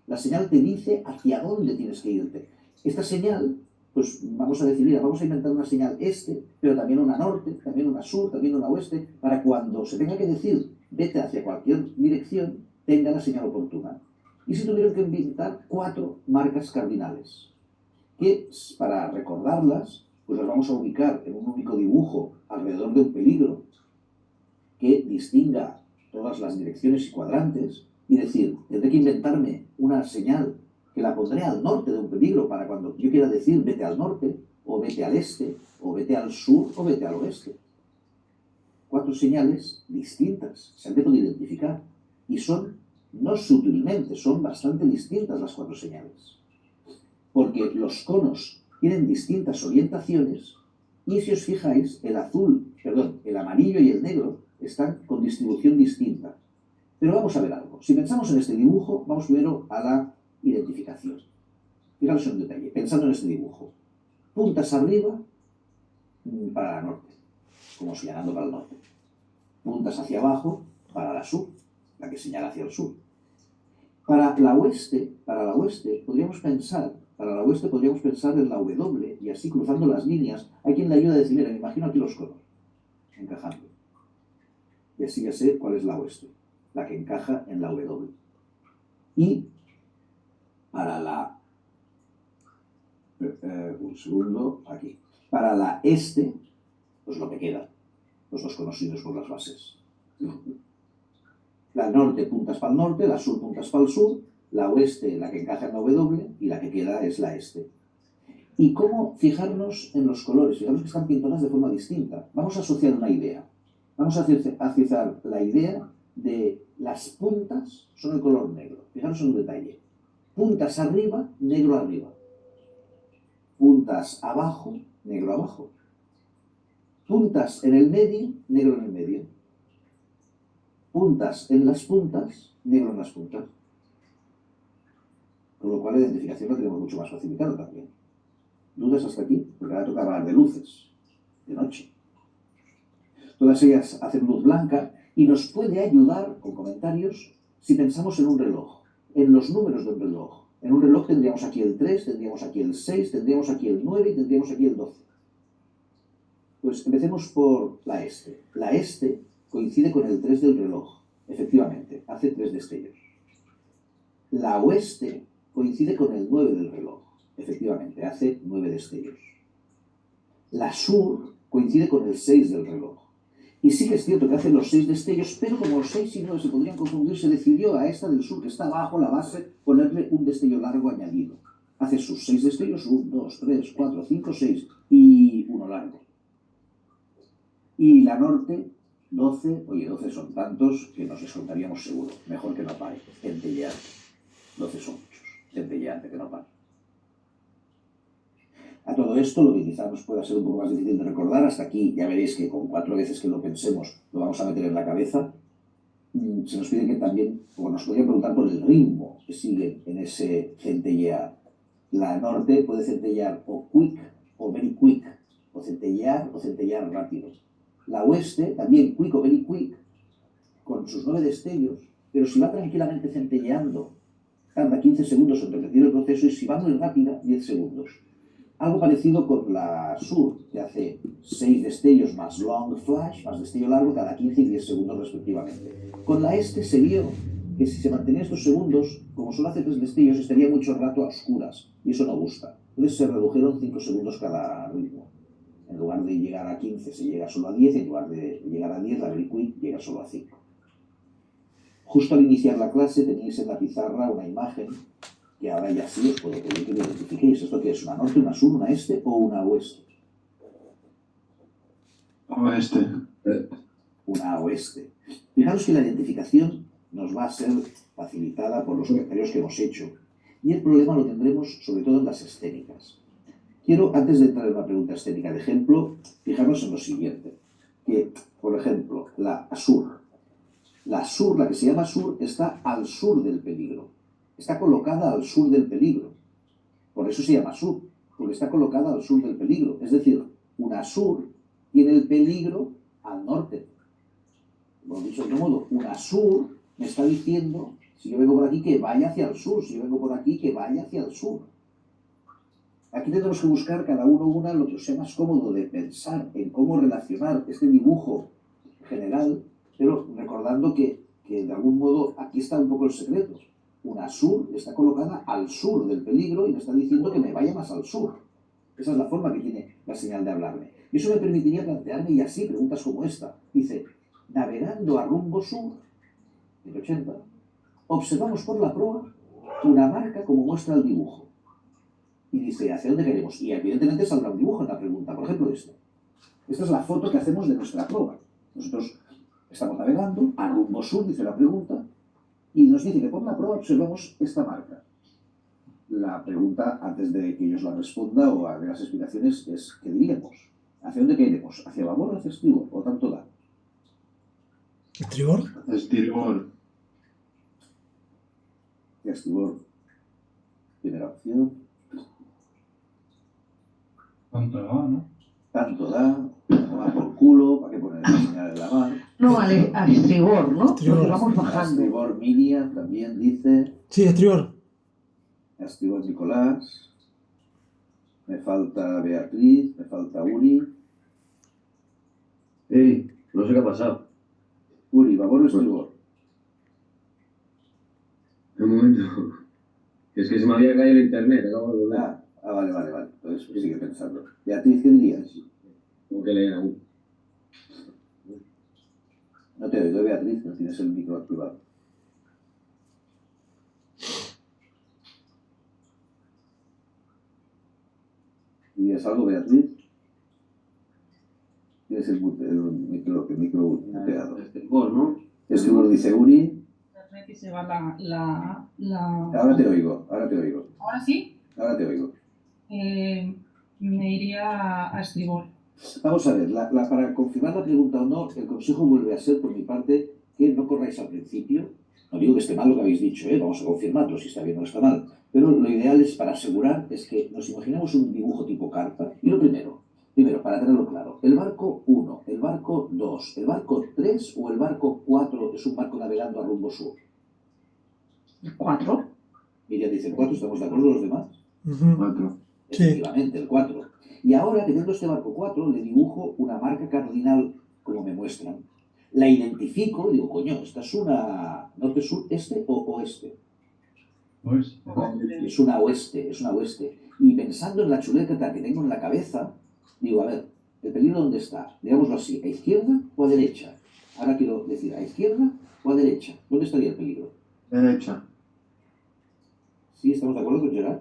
la señal te dice hacia dónde tienes que irte. Esta señal, pues vamos a decir, mira, vamos a inventar una señal este, pero también una norte, también una sur, también una oeste, para cuando se tenga que decir vete hacia cualquier dirección, tenga la señal oportuna. Y si tuvieron que inventar 4 marcas cardinales, que para recordarlas, pues las vamos a ubicar en un único dibujo alrededor de un peligro que distinga todas las direcciones y cuadrantes, y decir, tendré que inventarme una señal que la pondré al norte de un peligro para cuando yo quiera decir vete al norte, o vete al este, o vete al sur, o vete al oeste. 4 señales distintas, se han de poder identificar, y son, no sutilmente, son bastante distintas las 4 señales. Porque los conos tienen distintas orientaciones y si os fijáis, el amarillo y el negro están con distribución distinta. Pero vamos a ver algo. Si pensamos en este dibujo, vamos primero a la identificación. Fijaros en un detalle, pensando en este dibujo. Puntas arriba para la norte, como señalando para el norte. Puntas hacia abajo para la sur, la que señala hacia el sur. Para la oeste podríamos pensar en la W y así cruzando las líneas. Hay quien le ayuda a decir, mira, me imagino aquí los conos encajando. Y así ya sé cuál es la oeste, la que encaja en la W. Y para la... un segundo, aquí. Para la este, pues lo que queda, los 2 conocidos por las bases. La norte, puntas para el norte, la sur, puntas para el sur, la oeste, la que encaja en la W, y la que queda es la este. ¿Y cómo fijarnos en los colores? Fijaros que están pintadas de forma distinta. Vamos a asociar una idea. Vamos a asociar la idea de las puntas son el color negro. Fijaros en un detalle. Puntas arriba, negro arriba. Puntas abajo, negro abajo. Puntas en el medio, negro en el medio. Puntas en las puntas, negro en las puntas. con lo cual la identificación la tenemos mucho más facilitada también. ¿Dudas hasta aquí? Porque ahora toca hablar de luces, de noche. Todas ellas hacen luz blanca y nos puede ayudar con comentarios si pensamos en un reloj, en los números del reloj. En un reloj tendríamos aquí el 3, tendríamos aquí el 6, tendríamos aquí el 9 y tendríamos aquí el 12. Pues empecemos por la este. La este coincide con el 3 del reloj, efectivamente, hace 3 destellos. La oeste coincide con el 9 del reloj, efectivamente, hace 9 destellos. La sur coincide con el 6 del reloj. Y sí que es cierto que hace los 6 destellos, pero como los 6 y 9 se podrían confundir, se decidió a esta del sur, que está abajo, la base, ponerle un destello largo añadido. Hace sus 6 destellos, 1, 2, 3, 4, 5, 6, y uno largo. Y la norte, 12, oye, 12 son tantos que nos descontaríamos seguro. Mejor que no pare, centelleante. 12 son muchos, centelleante, que no pare. A todo esto, lo que quizás nos pueda ser un poco más difícil de recordar, hasta aquí ya veréis que con 4 veces que lo pensemos lo vamos a meter en la cabeza. Se nos pide que también, o nos podría preguntar por el ritmo que sigue en ese centellear. La norte puede centellear o quick o very quick, o centellear rápido. La oeste también quick o very quick, con sus 9 destellos, pero si va tranquilamente centelleando, tarda 15 segundos en repetir el proceso, y si va muy rápida, 10 segundos. Algo parecido con la sur, que hace 6 destellos más long flash, más destello largo, cada 15 y 10 segundos respectivamente. Con la este se vio que si se mantenía estos segundos, como solo hace 3 destellos, estaría mucho rato a oscuras, y eso no gusta. Entonces se redujeron 5 segundos cada ritmo. En lugar de llegar a 15 se llega solo a 10, y en lugar de llegar a 10, la very quick llega solo a 5. Justo al iniciar la clase tenéis en la pizarra una imagen que ahora ya sí os puedo pedir que lo identifiquéis. ¿Esto qué es? ¿Una norte, una sur, una este o una oeste? Oeste. Una oeste. Fijaros que la identificación nos va a ser facilitada por los comentarios que hemos hecho, y el problema lo tendremos sobre todo en las escénicas. Quiero, antes de entrar en una pregunta escénica de ejemplo, fijarnos en lo siguiente, que, por ejemplo, la sur, la que se llama sur, está al sur del peligro. Está colocada al sur del peligro. Por eso se llama sur, porque está colocada al sur del peligro. Es decir, una sur tiene el peligro al norte. Lo dicho de otro modo, una sur me está diciendo, si yo vengo por aquí, que vaya hacia el sur. Si yo vengo por aquí, que vaya hacia el sur. Aquí tenemos que buscar cada uno lo que os sea más cómodo de pensar en cómo relacionar este dibujo general, pero recordando que de algún modo aquí está un poco el secreto. Una sur está colocada al sur del peligro y me está diciendo que me vaya más al sur. Esa es la forma que tiene la señal de hablarme. Y eso me permitiría plantearme, y así, preguntas como esta. Dice, navegando a rumbo sur, 180, observamos por la proa una marca como muestra el dibujo. Y dice, ¿hacia dónde queremos? Y evidentemente saldrá un dibujo en la pregunta. Por ejemplo, este. Esta es la foto que hacemos de nuestra proa. Nosotros estamos navegando a rumbo sur, dice la pregunta, y nos dice que por la proa observamos esta marca. La pregunta, antes de que yo os la responda o haga las explicaciones, es ¿qué diríamos? ¿Hacia dónde queremos? ¿Hacia babor o hacia estribor? ¿O tanto da? ¿Estribor? Estribor. Hacia estribor. Primera opción. Tanto da, ¿no? Tanto da. Toma por culo. ¿Para qué poner la señal en la mar? No, al estribor, ¿no? Estribor. Porque vamos A bajando. estribor Miriam también dice. Sí, estribor. A estribor Nicolás. Me falta Beatriz. Me falta Uri. No sé qué ha pasado. Uri, babor o estribor. Un momento. Es que se me había caído el internet, acabo de volver. Vale. Entonces pues sigue pensando. Beatriz, ¿qué dirías? Tengo que leer aún. No te oigo, Beatriz, no tienes el micro activado. ¿Dirías algo, Beatriz? Tienes el micro muteado. Estribor, ¿no? Estribor dice Uri. Que se va la... Ahora te oigo. ¿Ahora sí? Ahora te oigo. Me iría a estribor. Vamos a ver, para confirmar la pregunta o no, el consejo vuelve a ser, por mi parte, que no corráis al principio, No digo que esté mal lo que habéis dicho, vamos a confirmarlo si está bien o está mal. Pero lo ideal es, para asegurar, es que nos imaginemos un dibujo tipo carta. Y lo primero, para tenerlo claro, el barco 1, el barco 2, el barco 3 o el barco 4 es un barco navegando a rumbo sur. 4. Miriam dice el 4, ¿estamos de acuerdo los demás? Ujú. 4. Sí. Efectivamente, el 4. Y ahora, teniendo este barco 4, le dibujo una marca cardinal, como me muestran. La identifico y digo, coño, esta es una norte, sur, este o oeste. Pues, Es una oeste, es una oeste. Y pensando en la chuleta que tengo en la cabeza, digo, a ver, ¿el peligro dónde está? Digámoslo así, ¿a izquierda o a derecha? Ahora quiero decir, ¿a izquierda o a derecha? ¿Dónde estaría el peligro? Derecha. ¿Sí? ¿Estamos de acuerdo con Gerard?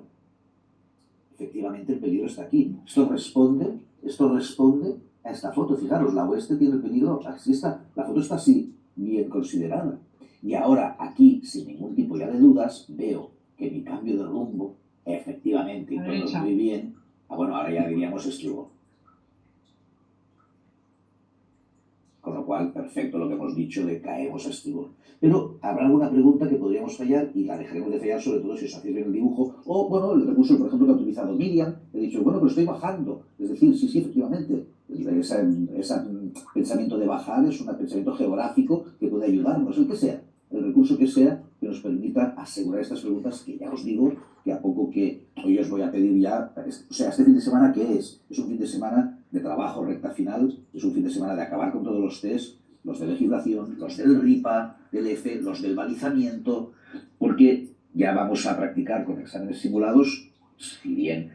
Efectivamente, el peligro está aquí. Esto responde a esta foto. Fijaros, la oeste tiene el peligro. Así está. La foto está así, bien considerada. Y ahora, aquí, sin ningún tipo ya de dudas, veo que mi cambio de rumbo, efectivamente, y todo Derecha. muy bien. Bueno, ahora ya diríamos estribor. Con lo cual, perfecto lo que hemos dicho de caemos a estribor. Pero habrá alguna pregunta que podríamos fallar y la dejaremos de fallar, sobre todo si os hacéis bien el dibujo. O, bueno, el recurso, por ejemplo, que ha utilizado Miriam, he dicho, bueno, pero estoy bajando. Es decir, sí, efectivamente, ese pensamiento de bajar es un pensamiento geográfico que puede ayudarnos, el que sea, el recurso que sea, que nos permita asegurar estas preguntas, que ya os digo que a poco que hoy os voy a pedir ya, o sea, este fin de semana, ¿qué es? Es un fin de semana de trabajo recta final, es un fin de semana de acabar con todos los test, los de legislación, los del RIPA, del EFE, los del balizamiento, porque ya vamos a practicar con exámenes simulados, si bien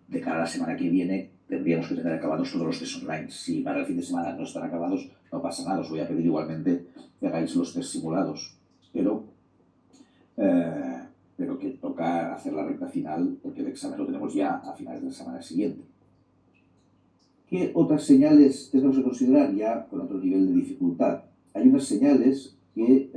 de cara a la semana que viene tendríamos que tener acabados todos los test online. Si para el fin de semana no están acabados, no pasa nada, os voy a pedir igualmente que hagáis los test simulados, pero que toca hacer la recta final, porque el examen lo tenemos ya a finales de la semana siguiente. ¿Qué otras señales tenemos que considerar ya con otro nivel de dificultad? Hay unas señales que,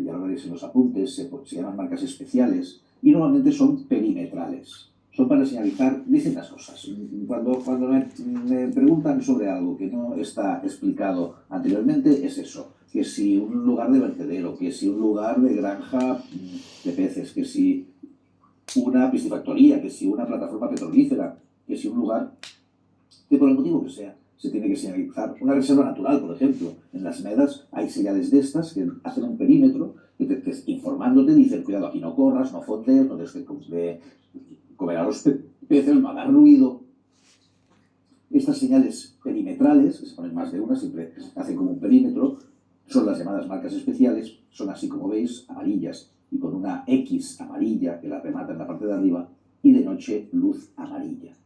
ya lo veréis en los apuntes, se llaman marcas especiales y normalmente son perimetrales. Son para señalizar distintas cosas. Cuando me preguntan sobre algo que no está explicado anteriormente, es eso. Que si un lugar de vertedero, que si un lugar de granja de peces, que si una piscifactoría, que si una plataforma petrolífera, que si un lugar que por el motivo que sea, se tiene que señalizar. Una reserva natural, por ejemplo, en las medas hay señales de estas que hacen un perímetro que informándote dicen, cuidado, aquí no corras, no fondees, no dejes de comer a los peces, no hagas ruido. Estas señales perimetrales, que se ponen más de una, siempre hacen como un perímetro, son las llamadas marcas especiales, son así como veis, amarillas y con una X amarilla que la remata en la parte de arriba y de noche luz amarilla.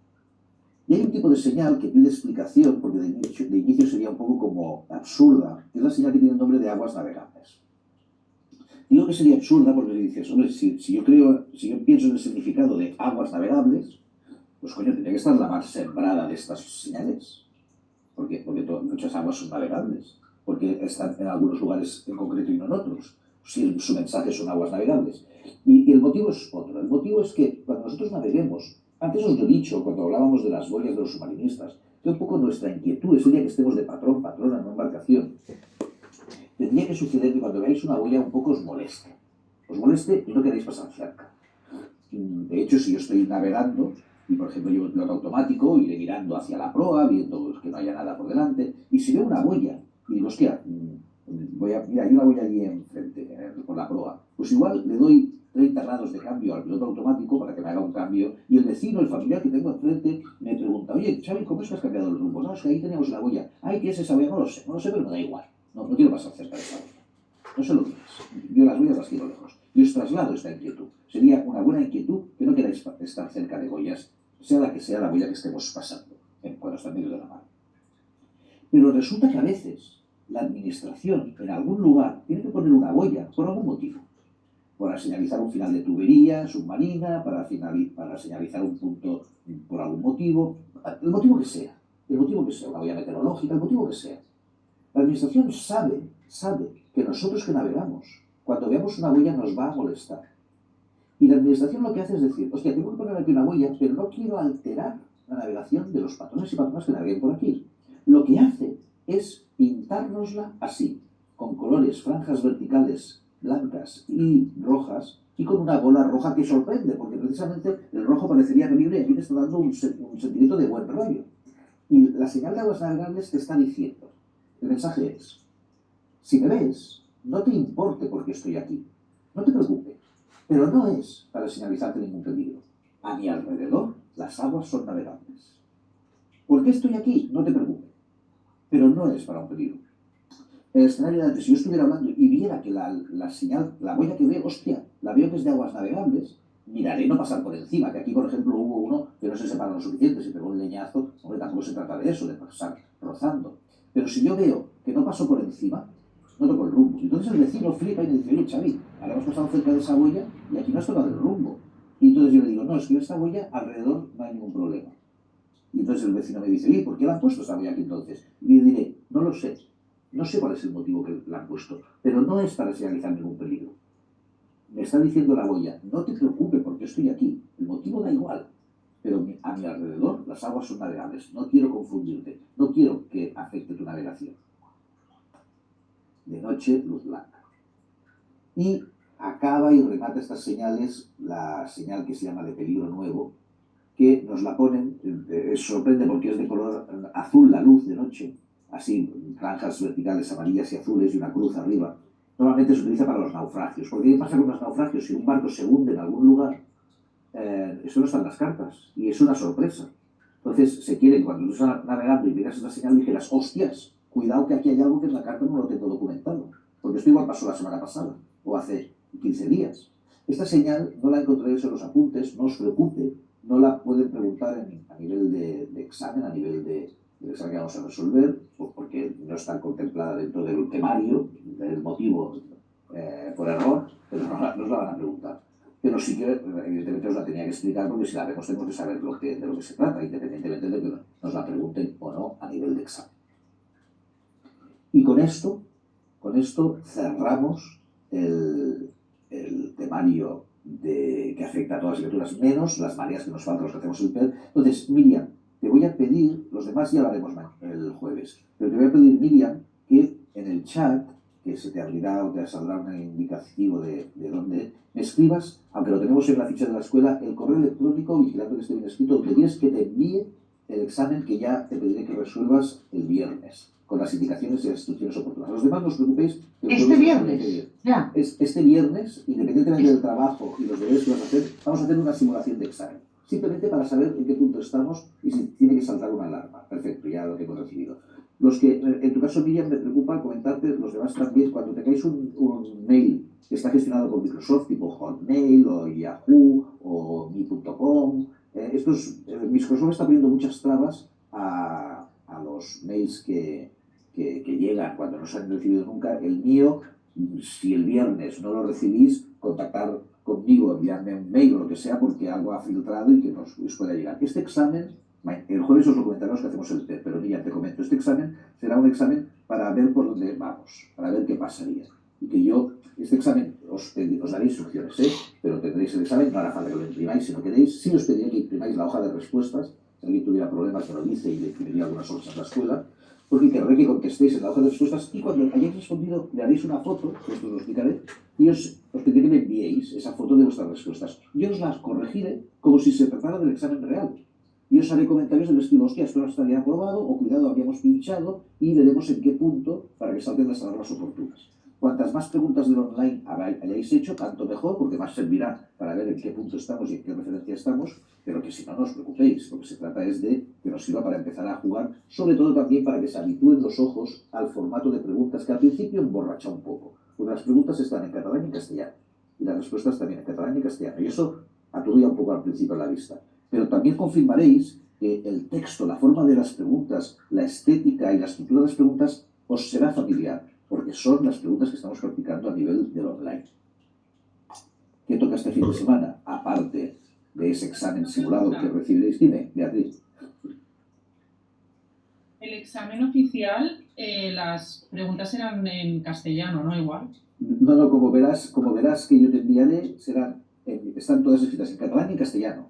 Y hay un tipo de señal que pide explicación, porque de inicio sería un poco como absurda, que es la señal que tiene el nombre de aguas navegables. Digo que sería absurda porque dices, hombre, si yo pienso en el significado de aguas navegables, pues coño, tendría que estar la mar sembrada de estas señales. Porque muchas aguas son navegables, porque están en algunos lugares en concreto y no en otros. Si su mensaje son aguas navegables. Y el motivo es otro. El motivo es que cuando nosotros naveguemos, antes os lo he dicho, cuando hablábamos de las boyas de los submarinistas, que un poco nuestra inquietud es el día que estemos de patrona en una embarcación. Tendría que suceder que cuando veáis una boya un poco os moleste. Os moleste y no queréis pasar cerca. De hecho, si yo estoy navegando, y por ejemplo llevo el piloto automático, iré mirando hacia la proa, viendo que no haya nada por delante, y si veo una boya, y digo, hostia, mira, hay una boya allí enfrente, por la proa, pues igual le doy 30 grados de cambio al piloto automático para que me haga un cambio, y el vecino, el familiar que tengo enfrente, me pregunta, oye, Xavi, ¿cómo es que has cambiado el rumbo? No, es que ahí teníamos una boya. Ay, ¿qué es esa boya? No lo sé, pero me da igual. No quiero pasar cerca de esa boya. No sé lo que es. Yo las boyas las quiero lejos. Y os traslado esta inquietud. Sería una buena inquietud que no queráis estar cerca de boyas, sea la que sea la boya que estemos pasando, cuando está en medio de la mar. Pero resulta que a veces la administración en algún lugar tiene que poner una boya por algún motivo. Para señalizar un final de tubería submarina, para señalizar un punto por algún motivo, el motivo que sea, una boya meteorológica, el motivo que sea. La administración sabe que nosotros que navegamos, cuando veamos una boya nos va a molestar. Y la administración lo que hace es decir, hostia, tengo que poner aquí una boya, pero no quiero alterar la navegación de los patrones y patronas que naveguen por aquí. Lo que hace es pintárnosla así, con colores, franjas verticales blancas y rojas y con una bola roja que sorprende, porque precisamente el rojo parecería peligro y aquí te está dando un sentimiento de buen rollo. Y la señal de aguas navegables te está diciendo, el mensaje es, si me ves, no te importe porque estoy aquí, no te preocupes, pero no es para señalizarte ningún peligro. A mi alrededor las aguas son navegables. ¿Por qué estoy aquí? No te preocupes, pero no es para un peligro. El escenario de antes, si yo estuviera hablando y viera que la señal, la boya que veo, hostia, la veo que es de aguas navegables, miraré no pasar por encima, que aquí, por ejemplo, hubo uno que no se separó lo suficiente, se pegó un leñazo, hombre, tampoco se trata de eso, de pasar rozando. Pero si yo veo que no paso por encima, no toco el rumbo. Entonces el vecino flipa y me dice, oye, Xavi, ahora hemos pasado cerca de esa boya y aquí no has tocado el rumbo. Y entonces yo le digo, no, es que en esta boya alrededor no hay ningún problema. Y entonces el vecino me dice, oye, ¿por qué la han puesto esta boya aquí entonces? Y le diré, no lo sé. No sé cuál es el motivo que la han puesto, pero no es para señalizar ningún peligro. Me está diciendo la boya, no te preocupes porque estoy aquí, el motivo da igual, pero a mi alrededor las aguas son navegables, no quiero confundirte, no quiero que afecte tu navegación. De noche, luz blanca. Y acaba y remata estas señales, la señal que se llama de peligro nuevo, que nos la ponen, sorprende porque es de color azul la luz de noche, así, franjas verticales amarillas y azules y una cruz arriba. Normalmente se utiliza para los naufragios. Porque ¿qué pasa con los naufragios? Si un barco se hunde en algún lugar, eso no está en las cartas y es una sorpresa. Entonces se quiere que cuando tú estás navegando y miras esta señal dijeras, hostias, cuidado que aquí hay algo que en la carta no lo tengo documentado. Porque esto igual pasó la semana pasada o hace 15 días. Esta señal no la encontraréis en los apuntes, no os preocupe, no la pueden preguntar a nivel de examen, a nivel del examen que vamos a resolver, porque no está contemplada dentro del temario, del motivo por error, pero no os la van a preguntar. Pero sí que, evidentemente, os la tenía que explicar, porque si la vemos tenemos que saber de lo que se trata, independientemente de que nos la pregunten o no a nivel de examen. Y con esto cerramos el temario que afecta a todas las criaturas, menos las mareas que nos faltan, los que hacemos el PER. Entonces, Miriam, te voy a pedir, los demás ya lo haremos el jueves, pero te voy a pedir, Miriam, que en el chat, que se te abrirá o te saldrá un indicativo de dónde, me escribas, aunque lo tenemos en la ficha de la escuela, el correo electrónico, vigilando que esté bien escrito, donde quieres que te envíe el examen que ya te pediré que resuelvas el viernes, con las indicaciones y las instrucciones oportunas. Los demás no os preocupéis. Este viernes, ya. Este viernes, independientemente del trabajo y los deberes que vas a hacer, vamos a hacer una simulación de examen. Simplemente para saber en qué punto estamos y si tiene que saltar una alarma. Perfecto, ya lo tengo recibido. Los que, en tu caso, Miriam, me preocupa comentarte, los demás también, cuando tengáis un mail que está gestionado por Microsoft, tipo Hotmail o Yahoo o mi.com, Microsoft está poniendo muchas trabas a los mails que llegan cuando no se han recibido nunca. El mío, si el viernes no lo recibís, contactar conmigo, enviarme un mail o lo que sea, porque algo ha filtrado y que os pueda llegar. Este examen, el jueves os lo comentaremos que hacemos el test, pero ya te comento, este examen será un examen para ver por dónde vamos, para ver qué pasaría. Y que este examen os daré instrucciones, pero tendréis el examen, no hará falta que lo imprimáis si no queréis. Sí os pediría que imprimáis la hoja de respuestas, si alguien tuviera problemas que lo dice y le imprimiría algunas hojas en la escuela, porque querré que contestéis en la hoja de respuestas y cuando hayáis respondido le haréis una foto, que esto os lo explicaré, y os pediré que me enviéis esa foto de vuestras respuestas. Yo os las corregiré como si se tratara del examen real. Y os haré comentarios del estilo, hostia, esto no estaría aprobado, o cuidado, habíamos pinchado, y veremos en qué punto para que salten las alarmas oportunas. Cuantas más preguntas del online hayáis hecho, tanto mejor, porque más servirá para ver en qué punto estamos y en qué referencia estamos, pero que si no, no os preocupéis. Lo que se trata es de que nos sirva para empezar a jugar, sobre todo también para que se habitúen los ojos al formato de preguntas, que al principio emborracha un poco, porque las preguntas están en catalán y en castellano, y las respuestas también en catalán y castellano, y eso aturdía un poco al principio la vista. Pero también confirmaréis que el texto, la forma de las preguntas, la estética y la estructura de las preguntas os será familiar, porque son las preguntas que estamos practicando a nivel del online. ¿Qué toca este fin de semana? Aparte de ese examen simulado que recibiréis. Dime, Beatriz. El examen oficial, las preguntas eran en castellano, ¿no? Igual. No, como verás que yo te enviaré, están todas escritas en catalán y en castellano.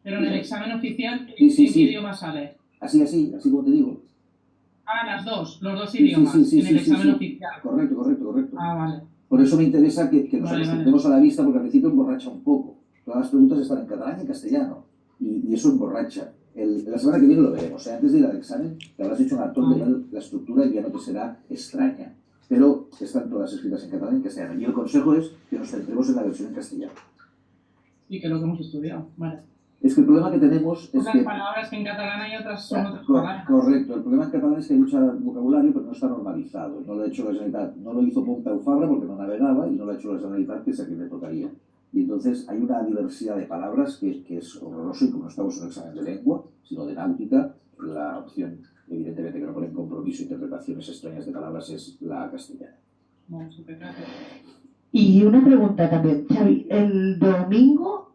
Pero en el examen oficial, sí, ¿en qué idioma sale? Así como te digo. Ah, los dos idiomas, en el examen oficial. Correcto. Ah, vale. Por eso me interesa que nos Vale, acostumbremos a la vista, porque al principio emborracha un poco. Todas las preguntas están en catalán y en castellano, y eso emborracha. La semana que viene lo veremos, antes de ir al examen, te habrás hecho un actor de ver la estructura y ya no te será extraña. Pero están todas escritas en catalán y en castellano. Y el consejo es que nos centremos en la versión en castellano. Y que es lo que hemos estudiado. Vale. Es que el problema que tenemos es Unas que... palabras que en catalán hay, otras son otras palabras. Correcto, el problema en catalán es que hay mucho vocabulario, pero no está normalizado. No lo ha hecho la Generalitat, no lo hizo Pompeu Fabra porque no navegaba, y no lo ha hecho la Generalitat, que es a quien le tocaría. Y entonces hay una diversidad de palabras que es horroroso, y como no estamos en un examen de lengua, sino de náutica, la opción, evidentemente, que no pone en compromiso interpretaciones extrañas de palabras, es la castellana. Bueno, súper gracias. Y una pregunta también, Xavi, el domingo,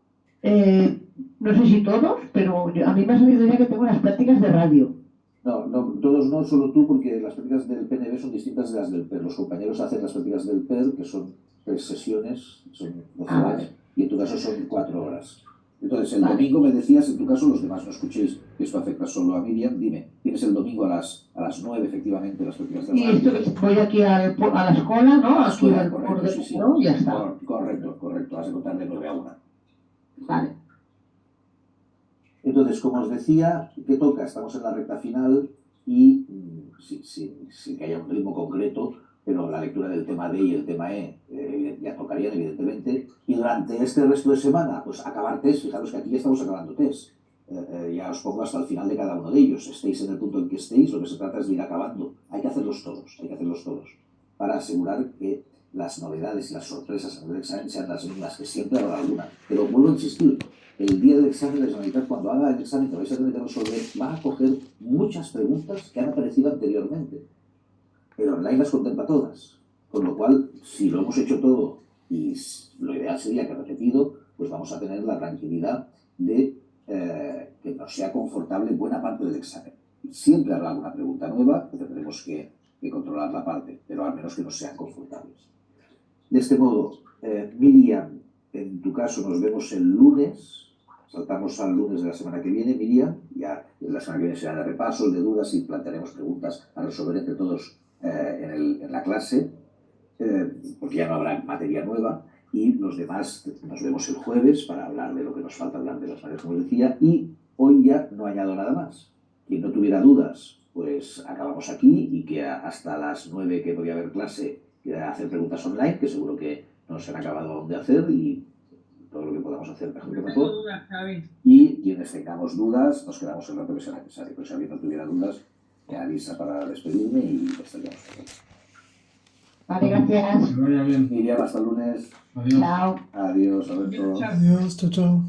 no sé si todos, pero a mí me ha salido ya que tengo las prácticas de radio. No, todos no, solo tú, porque las prácticas del PNB son distintas de las del PER. Los compañeros hacen las prácticas del PER, que son 3 sesiones, son 12 horas, Vale. y en tu caso son 4 horas. Entonces, el Vale. domingo me decías, en tu caso, los demás no escuchéis, que esto afecta solo a Miriam, dime, tienes el domingo a las 9, efectivamente, las prácticas de Y radio. esto, voy aquí a la escuela, ¿no? A la Aquí escuela, al correcto, sí, sí. ¿no? Y ya está. Correcto, has de contar de 9 a 1. Vale. Entonces, como os decía, ¿qué toca? Estamos en la recta final y sin que haya un ritmo concreto, pero la lectura del tema D y el tema E ya tocarían, evidentemente. Y durante este resto de semana, pues acabar test. Fijaros que aquí ya estamos acabando test. Ya os pongo hasta el final de cada uno de ellos. Estéis en el punto en que estéis, lo que se trata es de ir acabando. Hay que hacerlos todos, para asegurar que las novedades y las sorpresas en el examen sean las mismas, que siempre habrá alguna. Pero vuelvo a insistir, el día del examen de la Generalitat, cuando haga el examen que vais a tener que resolver, va a coger muchas preguntas que han aparecido anteriormente. Pero online las contempla todas. Con lo cual, si lo hemos hecho todo, y lo ideal sería que repetido, pues vamos a tener la tranquilidad de que nos sea confortable buena parte del examen. Siempre habrá alguna pregunta nueva, que tendremos que controlar la parte, pero al menos que nos sean confortables. De este modo, Miriam, en tu caso nos vemos el lunes. Saltamos al lunes de la semana que viene, Miriam. Ya la semana que viene será de repaso, el de dudas, y plantearemos preguntas a resolver entre todos en la clase, porque ya no habrá materia nueva. Y los demás nos vemos el jueves para hablar de lo que nos falta hablar de las materias, como os decía. Y hoy ya no añado nada más. Quien no tuviera dudas, pues acabamos aquí, y que hasta las 9 que podía haber clase, hacer preguntas online, que seguro que no se han acabado aún de hacer, y todo lo que podamos hacer mejor que Tengo mejor. dudas, Xavi. Y quienes tengamos dudas, nos quedamos el rato que sea necesario. Pues si alguien no tuviera dudas, me avisa para despedirme y estaríamos aquí. Vale, gracias. Que vaya bien. Miriam, hasta el lunes. Adiós. Chao. Adiós, Alberto. Chao. Adiós, chao, chao.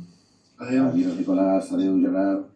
Adiós. Adiós, Nicolás. Adiós, Gerard.